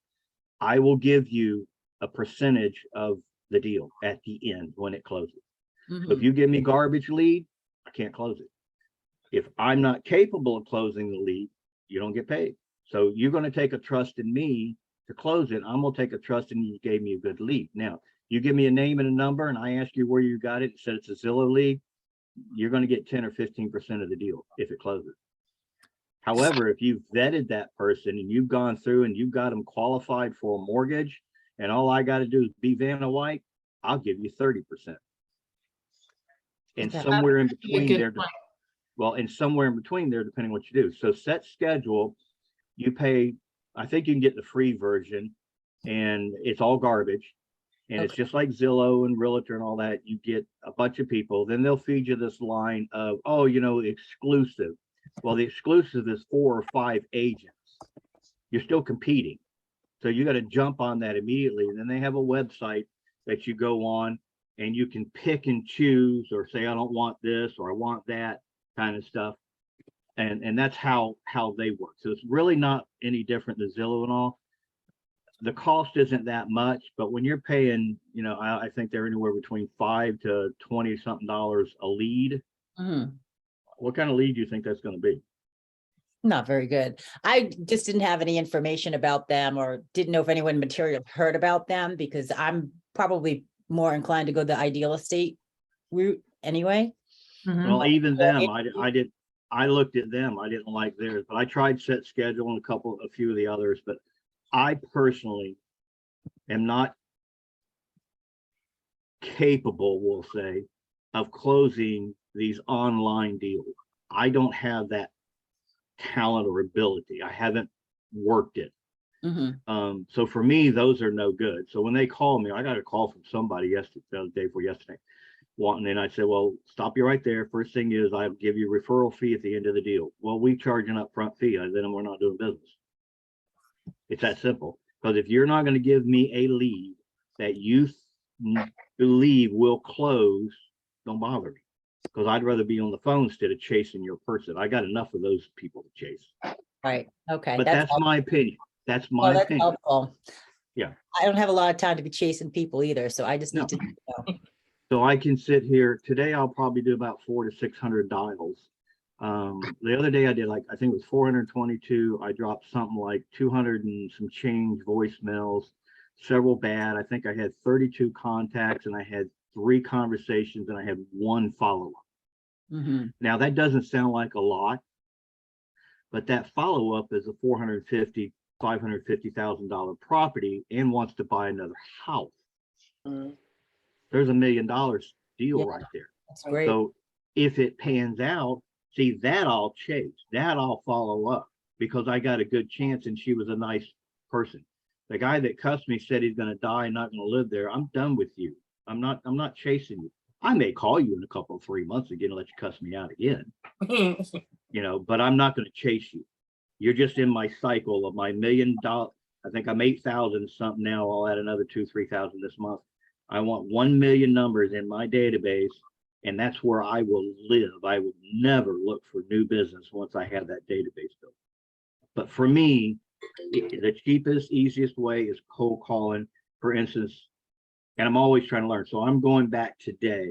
I will give you a percentage of the deal at the end when it closes. So if Mhm. you give me garbage lead, I can't close it. If I'm not capable of closing the lead, you don't get paid. So you're going to take a trust in me to close it. I'm going to take a trust in you gave me a good lead. Now, you give me a name and a number and I ask you where you got it and said it's a Zillow lead, you're going to get 10 or 15% of the deal if it closes. However, if you've vetted that person and you've gone through and you've got them qualified for a mortgage and all I got to do is be Vanna White, I'll give you 30%. And Okay. somewhere in Be a between good there, point. well, and somewhere in between there, depending what you do. So Set Schedule, you pay, I think you can get the free version and it's all garbage. And it's just like Zillow and Realtor and all that. You get a bunch of people, then they'll feed you this line of, oh, exclusive. Well, the exclusive is 4 or 5 agents. You're still competing. So you got to jump on that immediately. And then they have a website that you go on and you can pick and choose or say, I don't want this or I want that kind of stuff. And that's how they work. So it's really not any different than Zillow and all. The cost isn't that much, but when you're paying, I think they're anywhere between $5 to $20 something a lead. Mhm. What kind of lead do you think that's going to be? Not very good. I just didn't have any information about them or didn't know if anyone material heard about them because I'm probably more inclined to go the ideal estate route anyway. Mhm. Well, even them, it- I looked at them. I didn't like theirs, but I tried Set Schedule and a few of the others, but I personally am not capable, we'll say, of closing these online deals. I don't have that talent or ability. I haven't worked it. Mhm. So for me, those are no good. So when they call me, I got a call from somebody yesterday, the day before yesterday, wanting, and I said, well, stop you right there. First thing is I'll give you a referral fee at the end of the deal. Well, we charge an upfront fee, then we're not doing business. It's that simple. Because if you're not going to give me a lead that you believe will close, don't bother me. Because I'd rather be on the phone instead of chasing your person. I got enough of those people to chase. Right. Okay. But that's my opinion. That's Oh, my that's opinion. helpful. Yeah. I don't have a lot of time to be chasing people either, so I just No. need to. So I can sit here today. I'll probably do about 400 to 600 dials. The other day I did I think it was 422. I dropped something like 200 and some change voicemails, several bad. I think I had 32 contacts and I had 3 conversations and I had 1 follow-up. Mhm. Now that doesn't sound like a lot, but that follow-up is a $450,000 property and wants to buy another house. Mhm. There's $1 million deal Yeah. right there. That's great. So if it pans out, see, that I'll chase, that I'll follow up because I got a good chance and she was a nice person. The guy that cussed me said he's going to die and not going to live there. I'm done with you. I'm not chasing you. I may call you in a couple, 3 months again and let you cuss me out again, but I'm not gonna chase you. You're just in my cycle of my $1 million. I think I'm 8,000 something now. I'll add another 2,000-3,000 this month. I want 1 million numbers in my database, and that's where I will live. I would never look for new business once I have that database built. But for me, the cheapest, easiest way is cold calling, for instance, and I'm always trying to learn. So I'm going back today.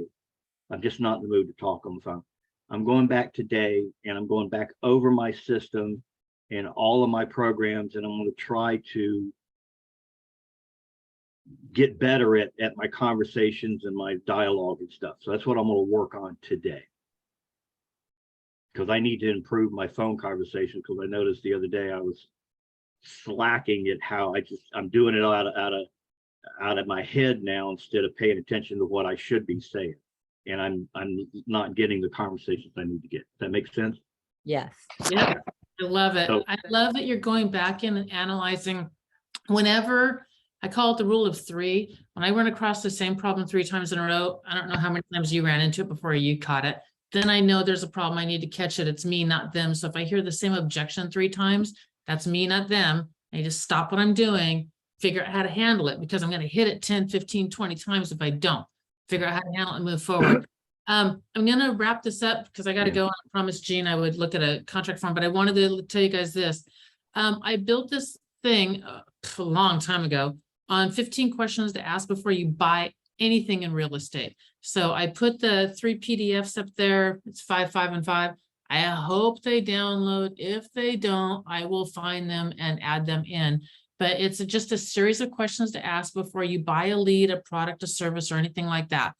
I'm just not in the mood to talk on the phone. I'm going back today and I'm going back over my system and all of my programs, and I'm going to try to get better at my conversations and my dialogue and stuff. So that's what I'm going to work on today. Because I need to improve my phone conversation, because I noticed the other day I was slacking at how I'm doing it out of my head now instead of paying attention to what I should be saying. And I'm not getting the conversations I need to get. Does that make sense? Yes. Yeah, I love it. So- I love that you're going back in and analyzing. Whenever, I call it the rule of 3, when I run across the same problem 3 times in a row, I don't know how many times you ran into it before you caught it. Then I know there's a problem. I need to catch it. It's me, not them. So if I hear the same objection 3 times, that's me, not them. I just stop what I'm doing, figure out how to handle it, because I'm going to hit it 10, 15, 20 times if I don't figure out how to handle it and move forward. I'm going to wrap this up because I got to Yeah. go. I promised Jean I would look at a contract form, but I wanted to tell you guys this. I built this thing a long time ago on 15 questions to ask before you buy anything in real estate. So I put the 3 PDFs up there. It's 5, 5, and 5. I hope they download. If they don't, I will find them and add them in. But it's just a series of questions to ask before you buy a lead, a product, a service, or anything like that.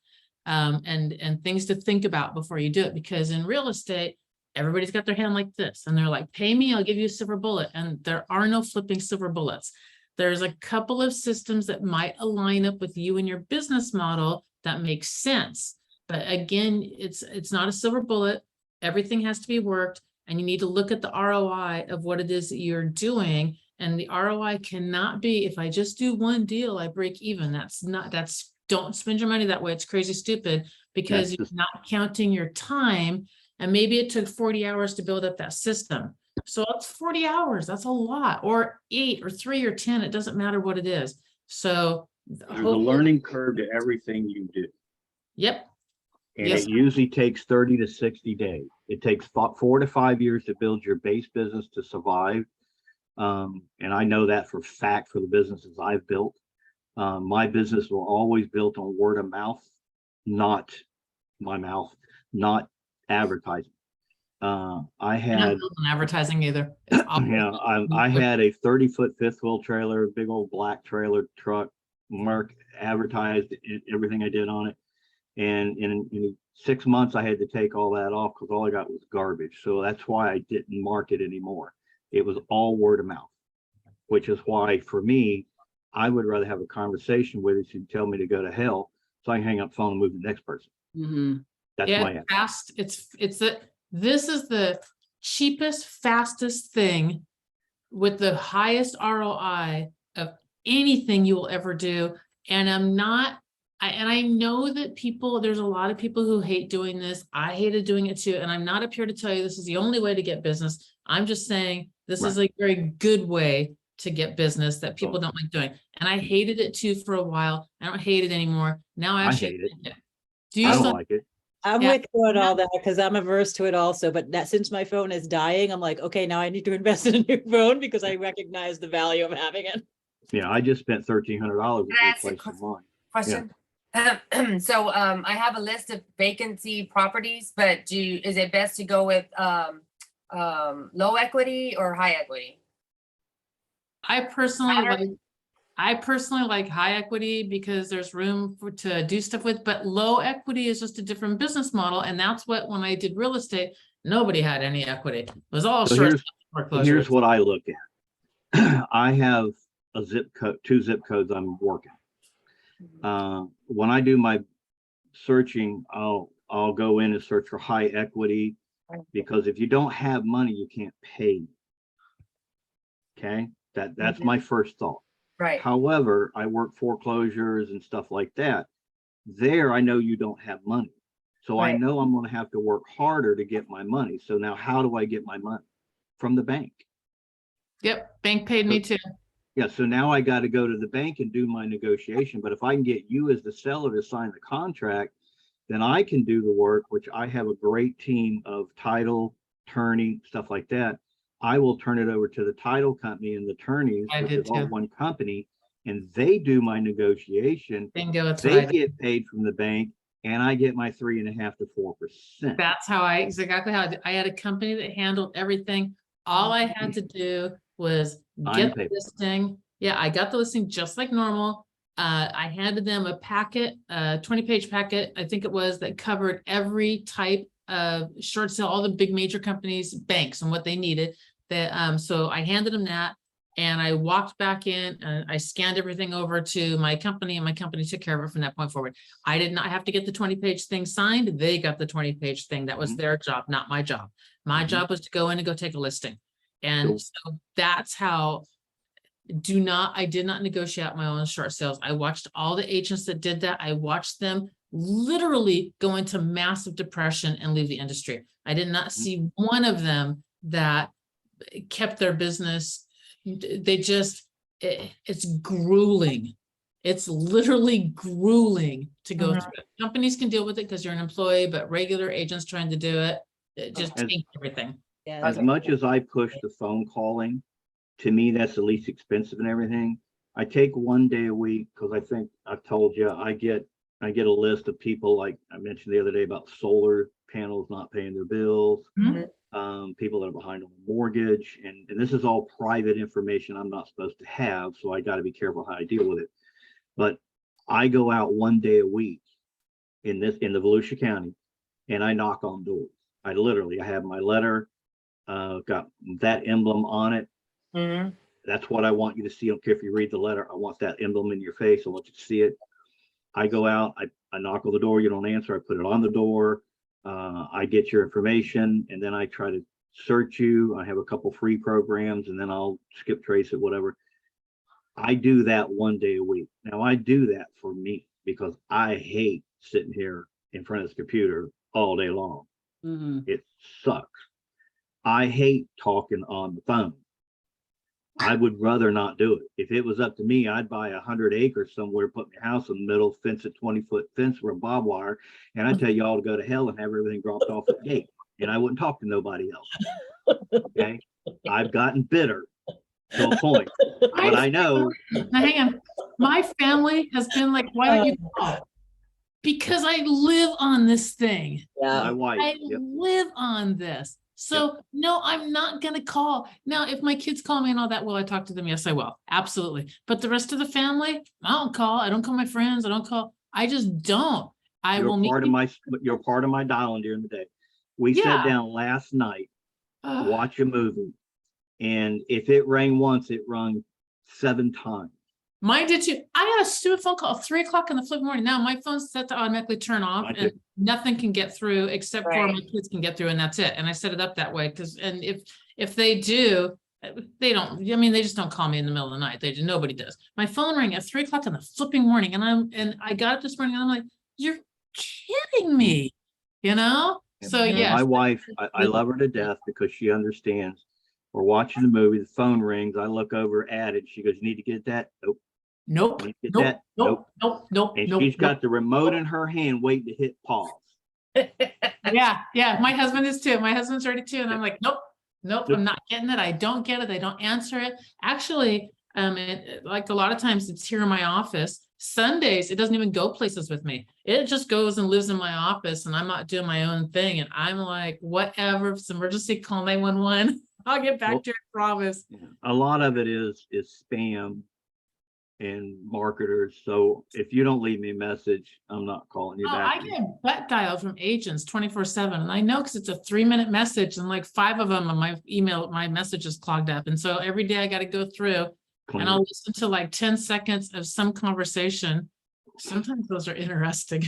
And things to think about before you do it. Because in real estate, everybody's got their hand like this and they're like, pay me, I'll give you a silver bullet. And there are no flipping silver bullets. There's a couple of systems that might align up with you and your business model that makes sense. But again, it's not a silver bullet. Everything has to be worked, and you need to look at the ROI of what it is that you're doing. And the ROI cannot be, if I just do one deal, I break even. Don't spend your money that way. It's crazy stupid, because That's you're just- not counting your time. And maybe it took 40 hours to build up that system. So it's 40 hours. That's a lot, or 8 or 3 or 10. It doesn't matter what it is. So There's a hopefully- learning curve to everything you do. Yep. And Yes, it sir. usually takes 30 to 60 days. It takes 4 to 5 years to build your base business to survive. And I know that for fact for the businesses I've built. My business will always built on word of mouth, not my mouth, not advertising. I I'm not had, building advertising either. It's awful. I had a 30-foot fifth wheel trailer, big old black trailer truck, Mark advertised everything I did on it. And in 6 months, I had to take all that off because all I got was garbage. So that's why I didn't market anymore. It was all word of mouth, which is why for me, I would rather have a conversation with you and tell me to go to hell so I can hang up the phone and move to the next person. Mhm. That's Yeah, my it's answer. fast. This is the cheapest, fastest thing with the highest ROI of anything you will ever do. And I know that there's a lot of people who hate doing this. I hated doing it too. And I'm not up here to tell you this is the only way to get business. I'm just saying this is a very good way to get business that people don't like doing. And I hated it too for a while. I don't hate it anymore. Now I I actually hate it. like it. Do you I don't still? like it. I'm Yeah. with you on all that because I'm averse to it also, but that since my phone is dying, I'm like, okay, now I need to invest in a new phone because I recognize the value of having it. Yeah, I just spent $1,300 Can I ask a replacing mine. Question. So, I have a list of vacancy properties, but is it best to go with, low equity or high equity? I personally Matter? like high equity because there's room to do stuff with, but low equity is just a different business model. And that's what, when I did real estate, nobody had any equity. It was all So short here's foreclosures. what I look at. I have a zip code, 2 zip codes I'm working. When I do my searching, I'll go in and search for high equity, because if you don't have money, you can't pay. Okay, that's my first thought. Right, However, I work foreclosures and stuff like that. There, I know you don't have money. So I Right. know I'm gonna have to work harder to get my money. So now how do I get my money? From the bank. Yep, bank paid me too. Yeah, so now I got to go to the bank and do my negotiation, but if I can get you as the seller to sign the contract, then I can do the work, which I have a great team of title, attorney, stuff like that. I will turn it over to the title company and the attorneys, I which did is all too. one company, and they do my negotiation. Bingo, that's what They I did. get paid from the bank and I get my 3.5 to 4%. That's how it's exactly how I did. I had a company that handled everything. All I had to do was Sign get the paper. listing. Yeah, I got the listing just like normal. I handed them a packet, a 20-page packet, I think it was, that covered every type of short sale, all the big major companies, banks and what they needed. That, so I handed them that and I walked back in and I scanned everything over to my company and my company took care of it from that point forward. I did not have to get the 20-page thing signed. They got the 20-page thing. That was Mhm. their job, not my job. My Mhm. job was to go in and go take a listing. And so that's how I did not negotiate out my own short sales. I watched all the agents that did that. I watched them literally go into massive depression and leave the industry. I did not see one of them that kept their business. They just, it's grueling. It's literally grueling to go Mhm. through it. Companies can deal with it because you're an employee, but regular agents trying to do it, it just As- takes everything. Yeah, As Okay. much as I push the phone calling, to me, that's the least expensive and everything. I take one day a week because I think I've told you, I get a list of people, like I mentioned the other day about solar panels not paying their bills. Mhm. People that are behind on the mortgage, and this is all private information I'm not supposed to have, so I got to be careful how I deal with it. But I go out one day a week in the Volusia County, and I knock on doors. I have my letter, got that emblem on it. Mhm. That's what I want you to see. I don't care if you read the letter. I want that emblem in your face. I want you to see it. I go out, I knock on the door, you don't answer, I put it on the door. I get your information and then I try to search you. I have a couple free programs and then I'll skip trace it, whatever. I do that one day a week. Now I do that for me because I hate sitting here in front of this computer all day long. Mhm. It sucks. I hate talking on the phone. I would rather not do it. If it was up to me, I'd buy 100 acres somewhere, put my house in the middle, fence a 20-foot fence with a barbed wire, and I tell you all to go to hell and have everything dropped off at the gate, and I wouldn't talk to nobody else. Okay, I've gotten bitter to a point, but I know Now hang on, my family has been like, why don't you call? Because I live on this thing. my Yeah, wife. I Yep. live on this. So no, I'm not gonna call. Now, if my kids call me and all that, will I talk to them? Yes, I will. Absolutely. But the rest of the family, I don't call. I don't call my friends. I don't call. I just don't. I will meet You're part of my dialing during the day. We Yeah. sat down last night to Ugh. watch a movie, and if it rang once, it rung 7 times. Mine did too. I got a stupid phone call at 3 o'clock in the flipping morning. Now my phone's set to automatically turn off Mine and too. nothing can get through except for my Right. kids can get through and that's it. And I set it up that way because, and if they do, they don't, I mean, they just don't call me in the middle of the night. Nobody does. My phone rang at 3 o'clock in the flipping morning and I got it this morning and I'm like, you're kidding me, you know? So Mhm. yes. My wife, I love her to death because she understands. We're watching the movie, the phone rings, I look over at it, she goes, you need to get that? Nope. Nope, You need to get nope, that? nope, nope, nope, And nope. she's nope. got the remote in her hand waiting to hit pause. Yeah, my husband is too. My husband's ready too. And I'm like, nope, Nope. I'm not getting it. I don't get it. I don't answer it. Actually, like a lot of times it's here in my office. Sundays, it doesn't even go places with me. It just goes and lives in my office and I'm not doing my own thing. And I'm like, whatever, if it's an emergency, call 911. I'll get back Well- to you, I promise. A lot of it is spam and marketers. So if you don't leave me a message, I'm not calling you Oh, I back. get butt dialed from agents 24/7 and I know because it's a 3-minute message and like 5 of them on my email, my message is clogged up. And so every day I got to go through Clean and it. I'll listen to like 10 seconds of some conversation. Sometimes those are interesting.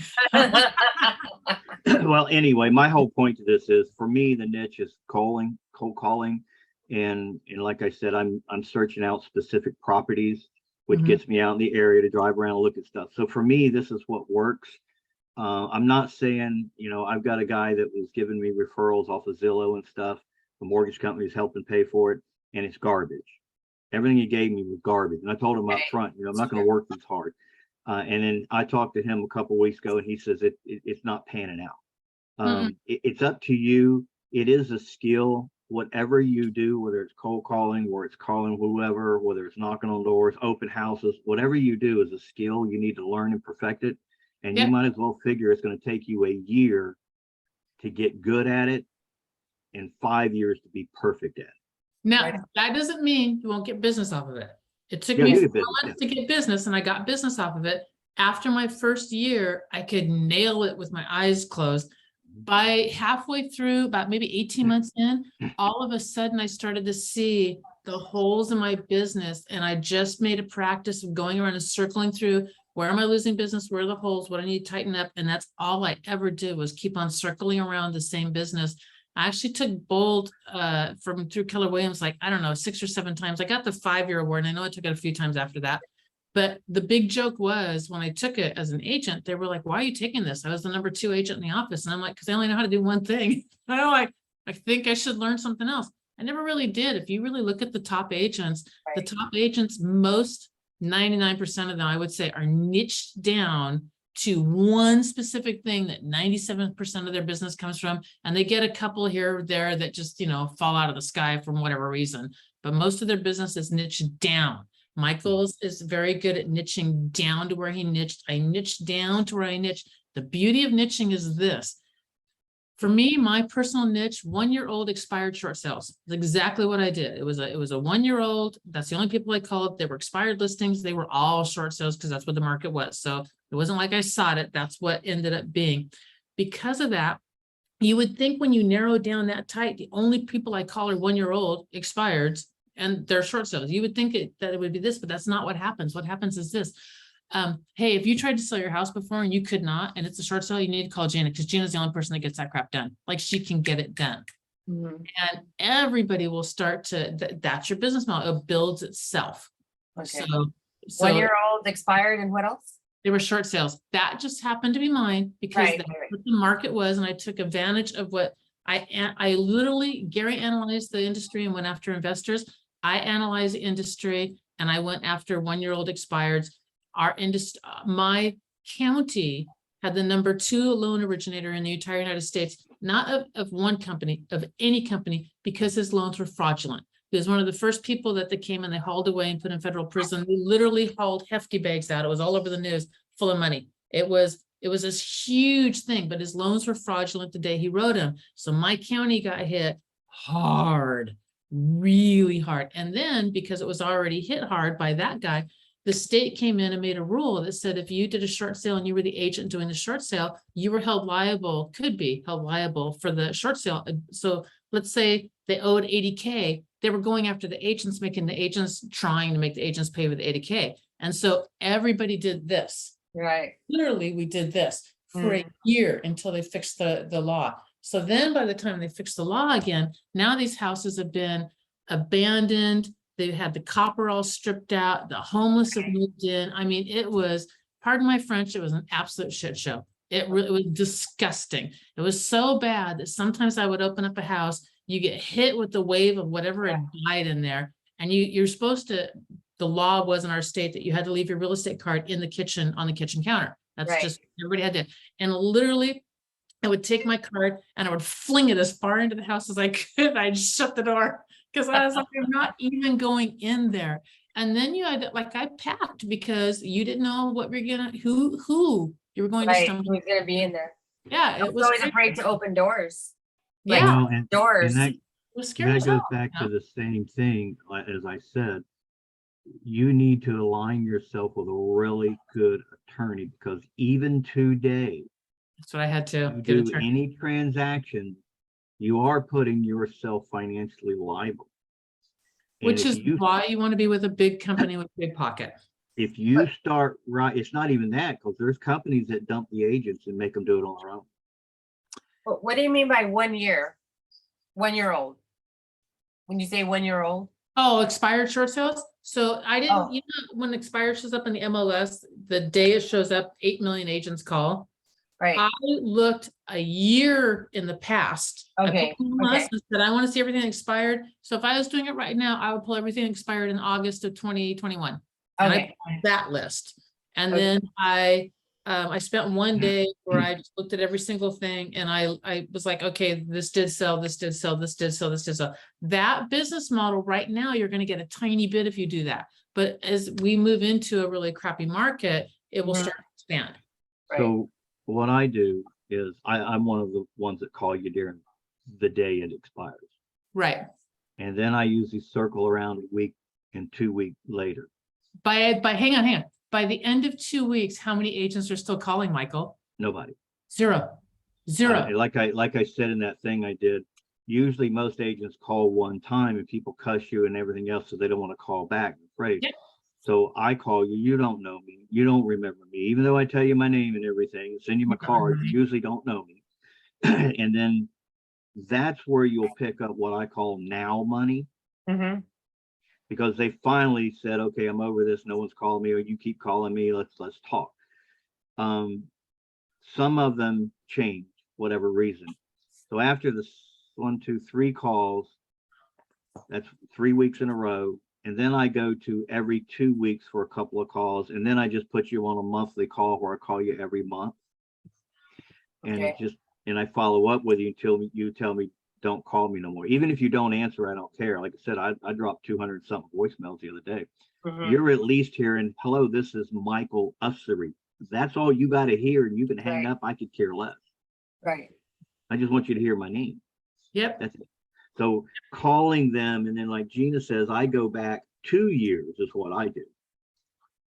Well, anyway, my whole point to this is, for me, the niche is cold calling. And like I said, I'm searching out specific properties which Mhm. gets me out in the area to drive around and look at stuff. So for me, this is what works. I'm not saying, I've got a guy that was giving me referrals off of Zillow and stuff. The mortgage company's helping pay for it, and it's garbage. Everything he gave me was garbage. And I told him up Right. front, I'm not going to work this hard. And then I talked to him a couple weeks ago, and he says it's not panning out. It's up to you. It is a skill. Whatever you do, whether it's cold calling, or it's calling whoever, whether it's knocking on doors, open houses, whatever you do is a skill. You need to learn and perfect it. And Yeah. you might as well figure it's going to take you a year to get good at it and 5 years to be perfect at it. Now, Right. that doesn't mean you won't get business off of it. It took Yeah, me you 4 get business, months to get business, and I got business off of it. After my first year, I could nail it with my eyes closed. By halfway through, about maybe 18 months in, all of a sudden I started to see the holes in my business, and I just made a practice of going around and circling through, where am I losing business? Where are the holes? What I need to tighten up? And that's all I ever did, was keep on circling around the same business. I actually took Bold from through Keller Williams, like, I don't know, 6 or 7 times. I got the 5-year award, and I know I took it a few times after that. But the big joke was, when I took it as an agent, they were like, why are you taking this? I was the number 2 agent in the office. And I'm like, because I only know how to do one thing. I'm like, I think I should learn something else. I never really did. If you really look at the top agents, the Right. top agents, most 99% of them, I would say, are niched down to one specific thing that 97% of their business comes from. And they get a couple here or there that just, fall out of the sky from whatever reason. But most of their business is niched down. Michael's is very good at niching down to where he niched. I niched down to where I niched. The beauty of niching is this. For me, my personal niche, 1-year-old expired short sales. That's exactly what I did. It was a 1-year-old. That's the only people I called. They were expired listings. They were all short sales because that's what the market was. So it wasn't like I sought it. That's what ended up being. Because of that, you would think when you narrow down that tight, the only people I call are 1-year-old expireds, and they're short sales. You would think that it would be this, but that's not what happens. What happens is this. Hey, if you tried to sell your house before and you could not, and it's a short sale, you need to call Gina, because Gina's the only person that gets that crap done. Like, she can get it done. Mhm. And everybody will start to, that's your business model. It builds itself. Okay. So 1-year-old expired, and what else? they were short sales. That just happened to be mine because Right, that's right, right. what the market was, and I took advantage of what I literally, Gary analyzed the industry and went after investors. I analyzed the industry and I went after 1-year-old expireds. Our industry, my county had the number 2 loan originator in the entire United States, not of one company, of any company, because his loans were fraudulent. He was one of the first people that they came and they hauled away and put in federal prison. They literally hauled hefty bags out. It was all over the news, full of money. It was this huge thing, but his loans were fraudulent the day he wrote them. So my county got hit hard, really hard. And then, because it was already hit hard by that guy, the state came in and made a rule that said if you did a short sale and you were the agent doing the short sale, you were held liable, could be held liable for the short sale. So let's say they owed 80K. They were going after the agents, trying to make the agents pay with 80K. And so everybody did this. Right. Literally, we did this for a year until they fixed the law. So then by the time they fixed the law again, now these houses have been abandoned. They've had the copper all stripped out. The homeless have moved in. I mean, it was, pardon my French, it was an absolute shit show. It really was disgusting. It was so bad that sometimes I would open up a house, you get hit with the wave of whatever had died in there. And you're supposed to, the law was in our state that you had to leave your real estate card in the kitchen, on the kitchen counter. That's Right. just, everybody had to. And literally, I would take my card and I would fling it as far into the house as I could. I'd shut the door because I was like, I'm not even going in there. And then you had, like, I packed because you didn't know what we're gonna, who you were going to Right. stumble. Who's gonna be in there? Yeah, I it was was always crazy. afraid to open doors. Like, Yeah, Well, and doors. that it was scary that as goes hell, back you to know? the same thing, as I said. You need to align yourself with a really good attorney, because even today, That's what I had to you get a do turn. any transaction, you are putting yourself financially liable. And Which is why you want to be with a big company with a big pocket. if you start right, it's not even that, because there's companies that dump the agents and make them do it on their own. What do you mean by 1 year? 1-year-old? When you say 1-year-old? Oh, expired short sales? So I Oh. didn't, you know, when expired shows up in the MLS, the day it shows up, 8 million agents call. Right, I looked a year in the past. I Okay, pulled MLS okay. and said, I want to see everything expired. So if I was doing it right now, I would pull everything expired in August of 2021. And I Okay, pulled that list. And Okay. then I spent one day where I just looked at every single thing and I was like, okay, this did sell, this did sell, this did sell, this did sell. That business model right now, you're going to get a tiny bit if you do that. But as we move into a really crappy market, it will Mhm. start to expand. right, So what I do is I'm one of the ones that call you during the day it expires. Right. And then I usually circle around a week and 2 weeks later. Hang on. By the end of 2 weeks, how many agents are still calling, Michael? Nobody. Zero. Like I said in that thing I did, usually most agents call one time and people cuss you and everything else, so they don't want to call back, I'm afraid. Yep. So I call you, you don't know me, you don't remember me, even though I tell you my name and everything, send you my card, you usually don't know me. And then that's where you'll pick up what I call now money, Mhm. because they finally said, okay, I'm over this, no one's calling me, or you keep calling me, let's talk. Some of them change, whatever reason. So after the 1, 2, 3 calls, that's 3 weeks in a row. And then I go to every 2 weeks for a couple of calls. And then I just put you on a monthly call where I call you every month. And Okay. and I follow up with you until you tell me, don't call me no more. Even if you don't answer, I don't care. Like I said, I dropped 200 something voicemails the other day. Mhm. You're at least hearing, hello, this is Michael Ussery. That's all you got to hear, and you can hang Right. up. I could care less. Right, I just want you to hear my name. Yep. That's it. So calling them, and then like Gina says, I go back 2 years is what I do.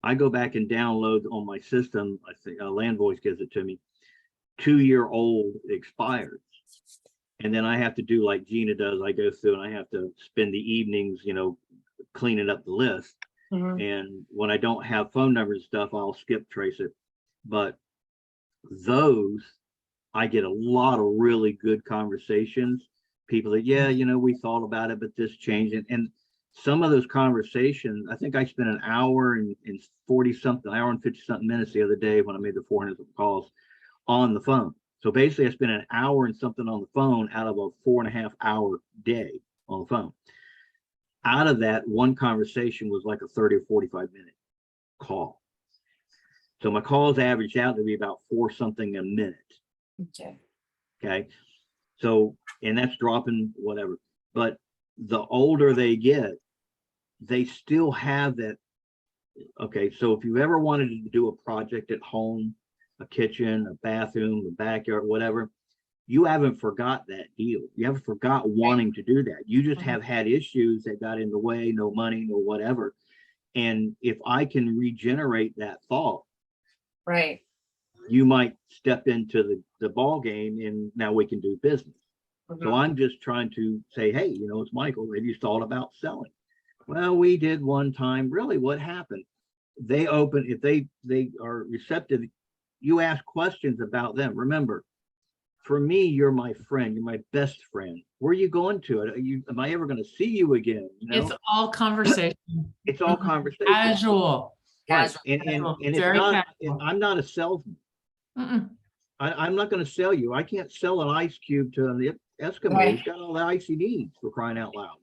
I go back and download on my system. I think Landvoice gives it to me. 2-year-old expired. And then I have to do like Gina does. I go through and I have to spend the evenings, cleaning up the list. Mhm. And when I don't have phone numbers and stuff, I'll skip trace it. But those, I get a lot of really good conversations. People that, yeah, we thought about it, but this changed. And some of those conversations, I think I spent an hour and 40 something, hour and 50 something minutes the other day when I made the 400 calls on the phone. So basically I spent an hour and something on the phone out of a 4.5 hour day on the phone. Out of that, one conversation was like a 30 or 45 minute call. So my calls averaged out to be about 4 something a minute. Okay. Okay. So, and that's dropping whatever, but the older they get, they still have that. Okay. So if you ever wanted to do a project at home, a kitchen, a bathroom, a backyard, whatever, you haven't forgot that deal. You haven't forgot wanting to do that. You just have had issues that got in the way, no money, no whatever. And if I can regenerate that thought, Right, you might step into the ball game and now we can do business. So Mhm. I'm just trying to say, hey, it's Michael. Have you thought about selling? Well, we did one time. Really, what happened? They open, if they are receptive, you ask questions about them. Remember, for me, you're my friend. You're my best friend. Where are you going to? Am I ever going to see you again? It's all conversation. It's all Mhm. conversation. Casual. Right. Casual, And casual, it's very not, casual. I'm not a salesman. Mm-mm. I'm not going to sell you. I can't sell an ice cube to an Eskimo. Right. He's got all the ice he needs, for crying out loud.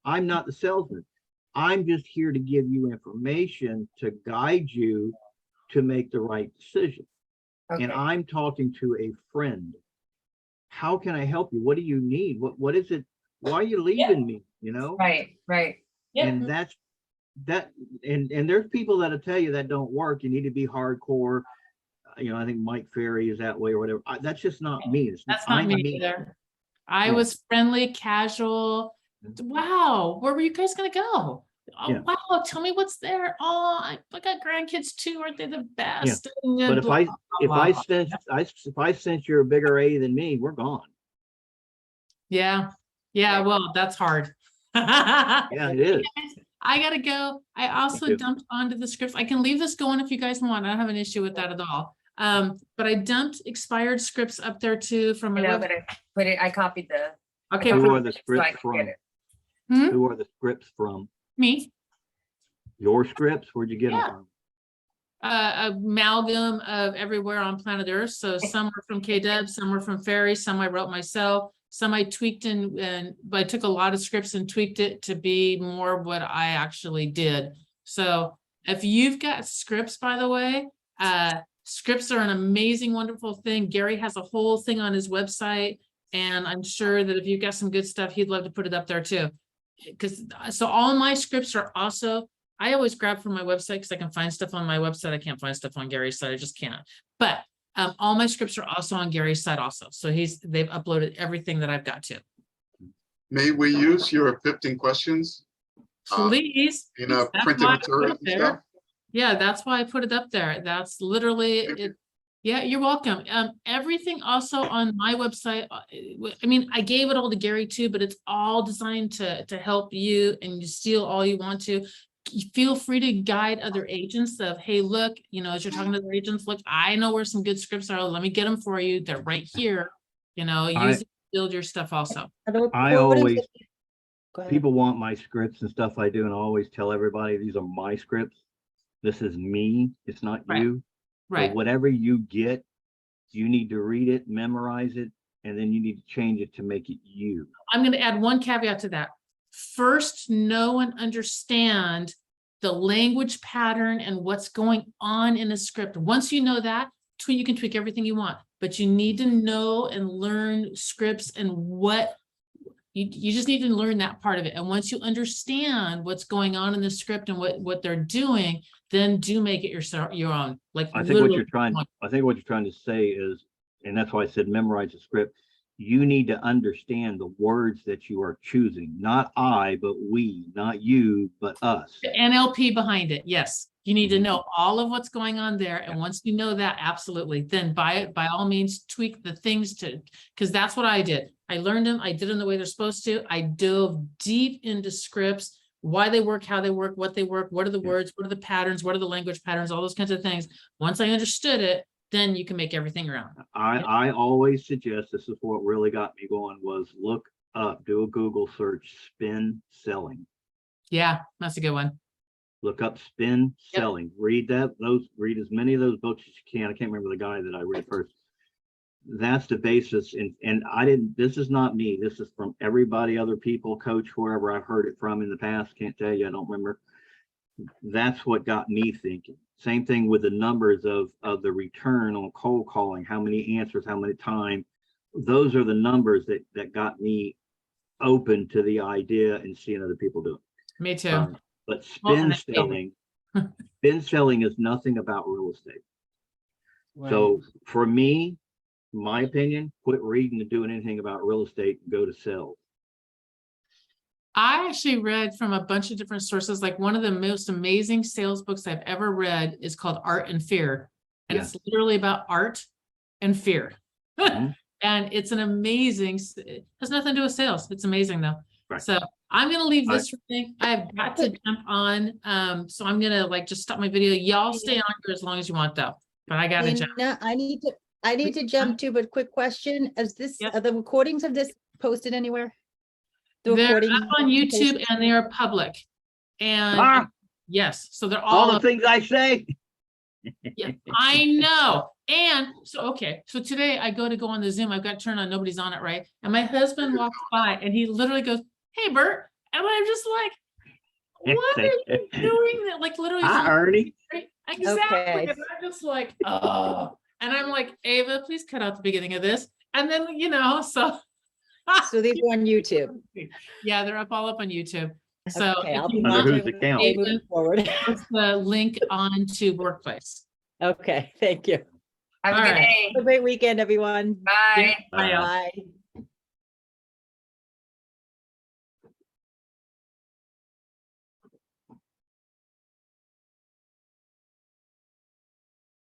I'm not the salesman. I'm just here to give you information to guide you to make the right decision. Okay. And I'm talking to a friend. How can I help you? What do you need? What is it? Why are you leaving me? Right, right. And that's and there's people that'll tell you that don't work. You need to be hardcore. I think Mike Ferry is that way or whatever. That's just not me. That's not I'm me either. I Yeah. was friendly, casual. Wow, where were you guys gonna go? Oh, Yeah. wow, tell me what's there. Oh, I got grandkids too. Aren't they the best? But if Blah, blah, blah. if I sense you're a bigger A than me, we're gone. Yeah, Right. well, that's hard. Yeah, it is. I gotta go. I also too. dumped onto the scripts. I can leave this going if you guys want. I don't have an issue with that at all. But I dumped expired scripts up there too from I my know, website. but I copied the. Okay, Who for are the so I scripts can get from? it. Hmm? Who are the scripts from? me. Your scripts, where'd you get them Yeah. from? Amalgam of everywhere on planet Earth. So some were from KW, some were from Fairy, some I wrote myself, some I tweaked but I took a lot of scripts and tweaked it to be more what I actually did. So if you've got scripts, by the way, scripts are an amazing, wonderful thing. Gary has a whole thing on his website, and I'm sure that if you've got some good stuff, he'd love to put it up there too. So all my scripts are also, I always grab from my website because I can find stuff on my website. I can't find stuff on Gary's site. I just can't. But all my scripts are also on Gary's site also. So they've uploaded everything that I've got to. May we use your 15 questions Please. in a That's printed why I put material it and there. stuff? Yeah, that's why I put it up there. That's literally Thank you. it. Yeah, you're welcome. Everything also on my website. I mean, I gave it all to Gary too, but it's all designed to help you, and you steal all you want to. You feel free to guide other agents of, hey, look, as you're talking to other agents, look, I know where some good scripts are. Let me get them for you. They're right here. Use it to build your stuff also. I always, Go ahead. people want my scripts and stuff I do, and I always tell everybody, these are my scripts. This is me, it's not Right. you. So Right. whatever you get, you need to read it, memorize it, and then you need to change it to make it you. I'm going to add one caveat to that. First, know and understand the language pattern and what's going on in a script. Once you know that, you can tweak everything you want, but you need to know and learn scripts and what you just need to learn that part of it. And once you understand what's going on in the script and what they're doing, then do make it your own. Like I think what you're literally. trying to say is, and that's why I said memorize the script. You need to understand the words that you are choosing, not I, but we, not you, but us. The NLP behind it, yes. You need to Mhm. know all of what's going on there. And once you know that, absolutely, then by all means, tweak the things because that's what I did. I learned them, I did them the way they're supposed to. I dove deep into scripts, why they work, how they work, what are the Yeah. words, what are the patterns, what are the language patterns, all those kinds of things. Once I understood it, then you can make everything around. I always suggest, this is what really got me going, was look up, do a Google search, spin selling. Yeah, that's a good one. Look up spin Yep. selling. Read read as many of those books as you can. I can't remember the guy that I read first. That's the basis. And this is not me. This is from everybody, other people, coach, whoever I've heard it from in the past. Can't tell you, I don't remember. That's what got me thinking. Same thing with the numbers of the return on cold calling, how many answers, how many times. Those are the numbers that got me open to the idea and seeing other people do it. Me too. But Well, spin and it- selling is nothing about real estate. So for me, my opinion, quit reading and doing anything about real estate and go to sales. I actually read from a bunch of different sources. Like one of the most amazing sales books I've ever read is called Art and Fear. And Yeah. it's literally about art and fear. Mhm. And it's an amazing, it has nothing to do with sales. It's amazing though. Right. So I'm going to leave All this thing. I've got to jump on. So I'm going to just stop my video. Y'all stay on here as long as you want though, but I got to jump. Dana, I need to jump too, but quick question, Yep. are the recordings of this posted anywhere? The They're recording up on YouTube and they are public. And Ah! yes, so they're All all the up. things I say. Yeah, I know. And so, okay, so today I go on the Zoom, I've got turned on, nobody's on it, right? And my husband walks by and he literally goes, "Hey, Bert." And I'm just like, what are you doing that? Like literally. Hi, Ernie. Exactly. Okay. And I'm just like, oh. And I'm like, Ava, please cut out the beginning of this. And then, so. So these are on YouTube. Yeah, they're all up on YouTube. So Okay, if I'll you be Under want whose to, account? Okay, moving forward. post the link on to Workplace. Okay, thank you. Have a All good right. day. Have a great weekend, everyone. Bye. Bye, y'all. Bye.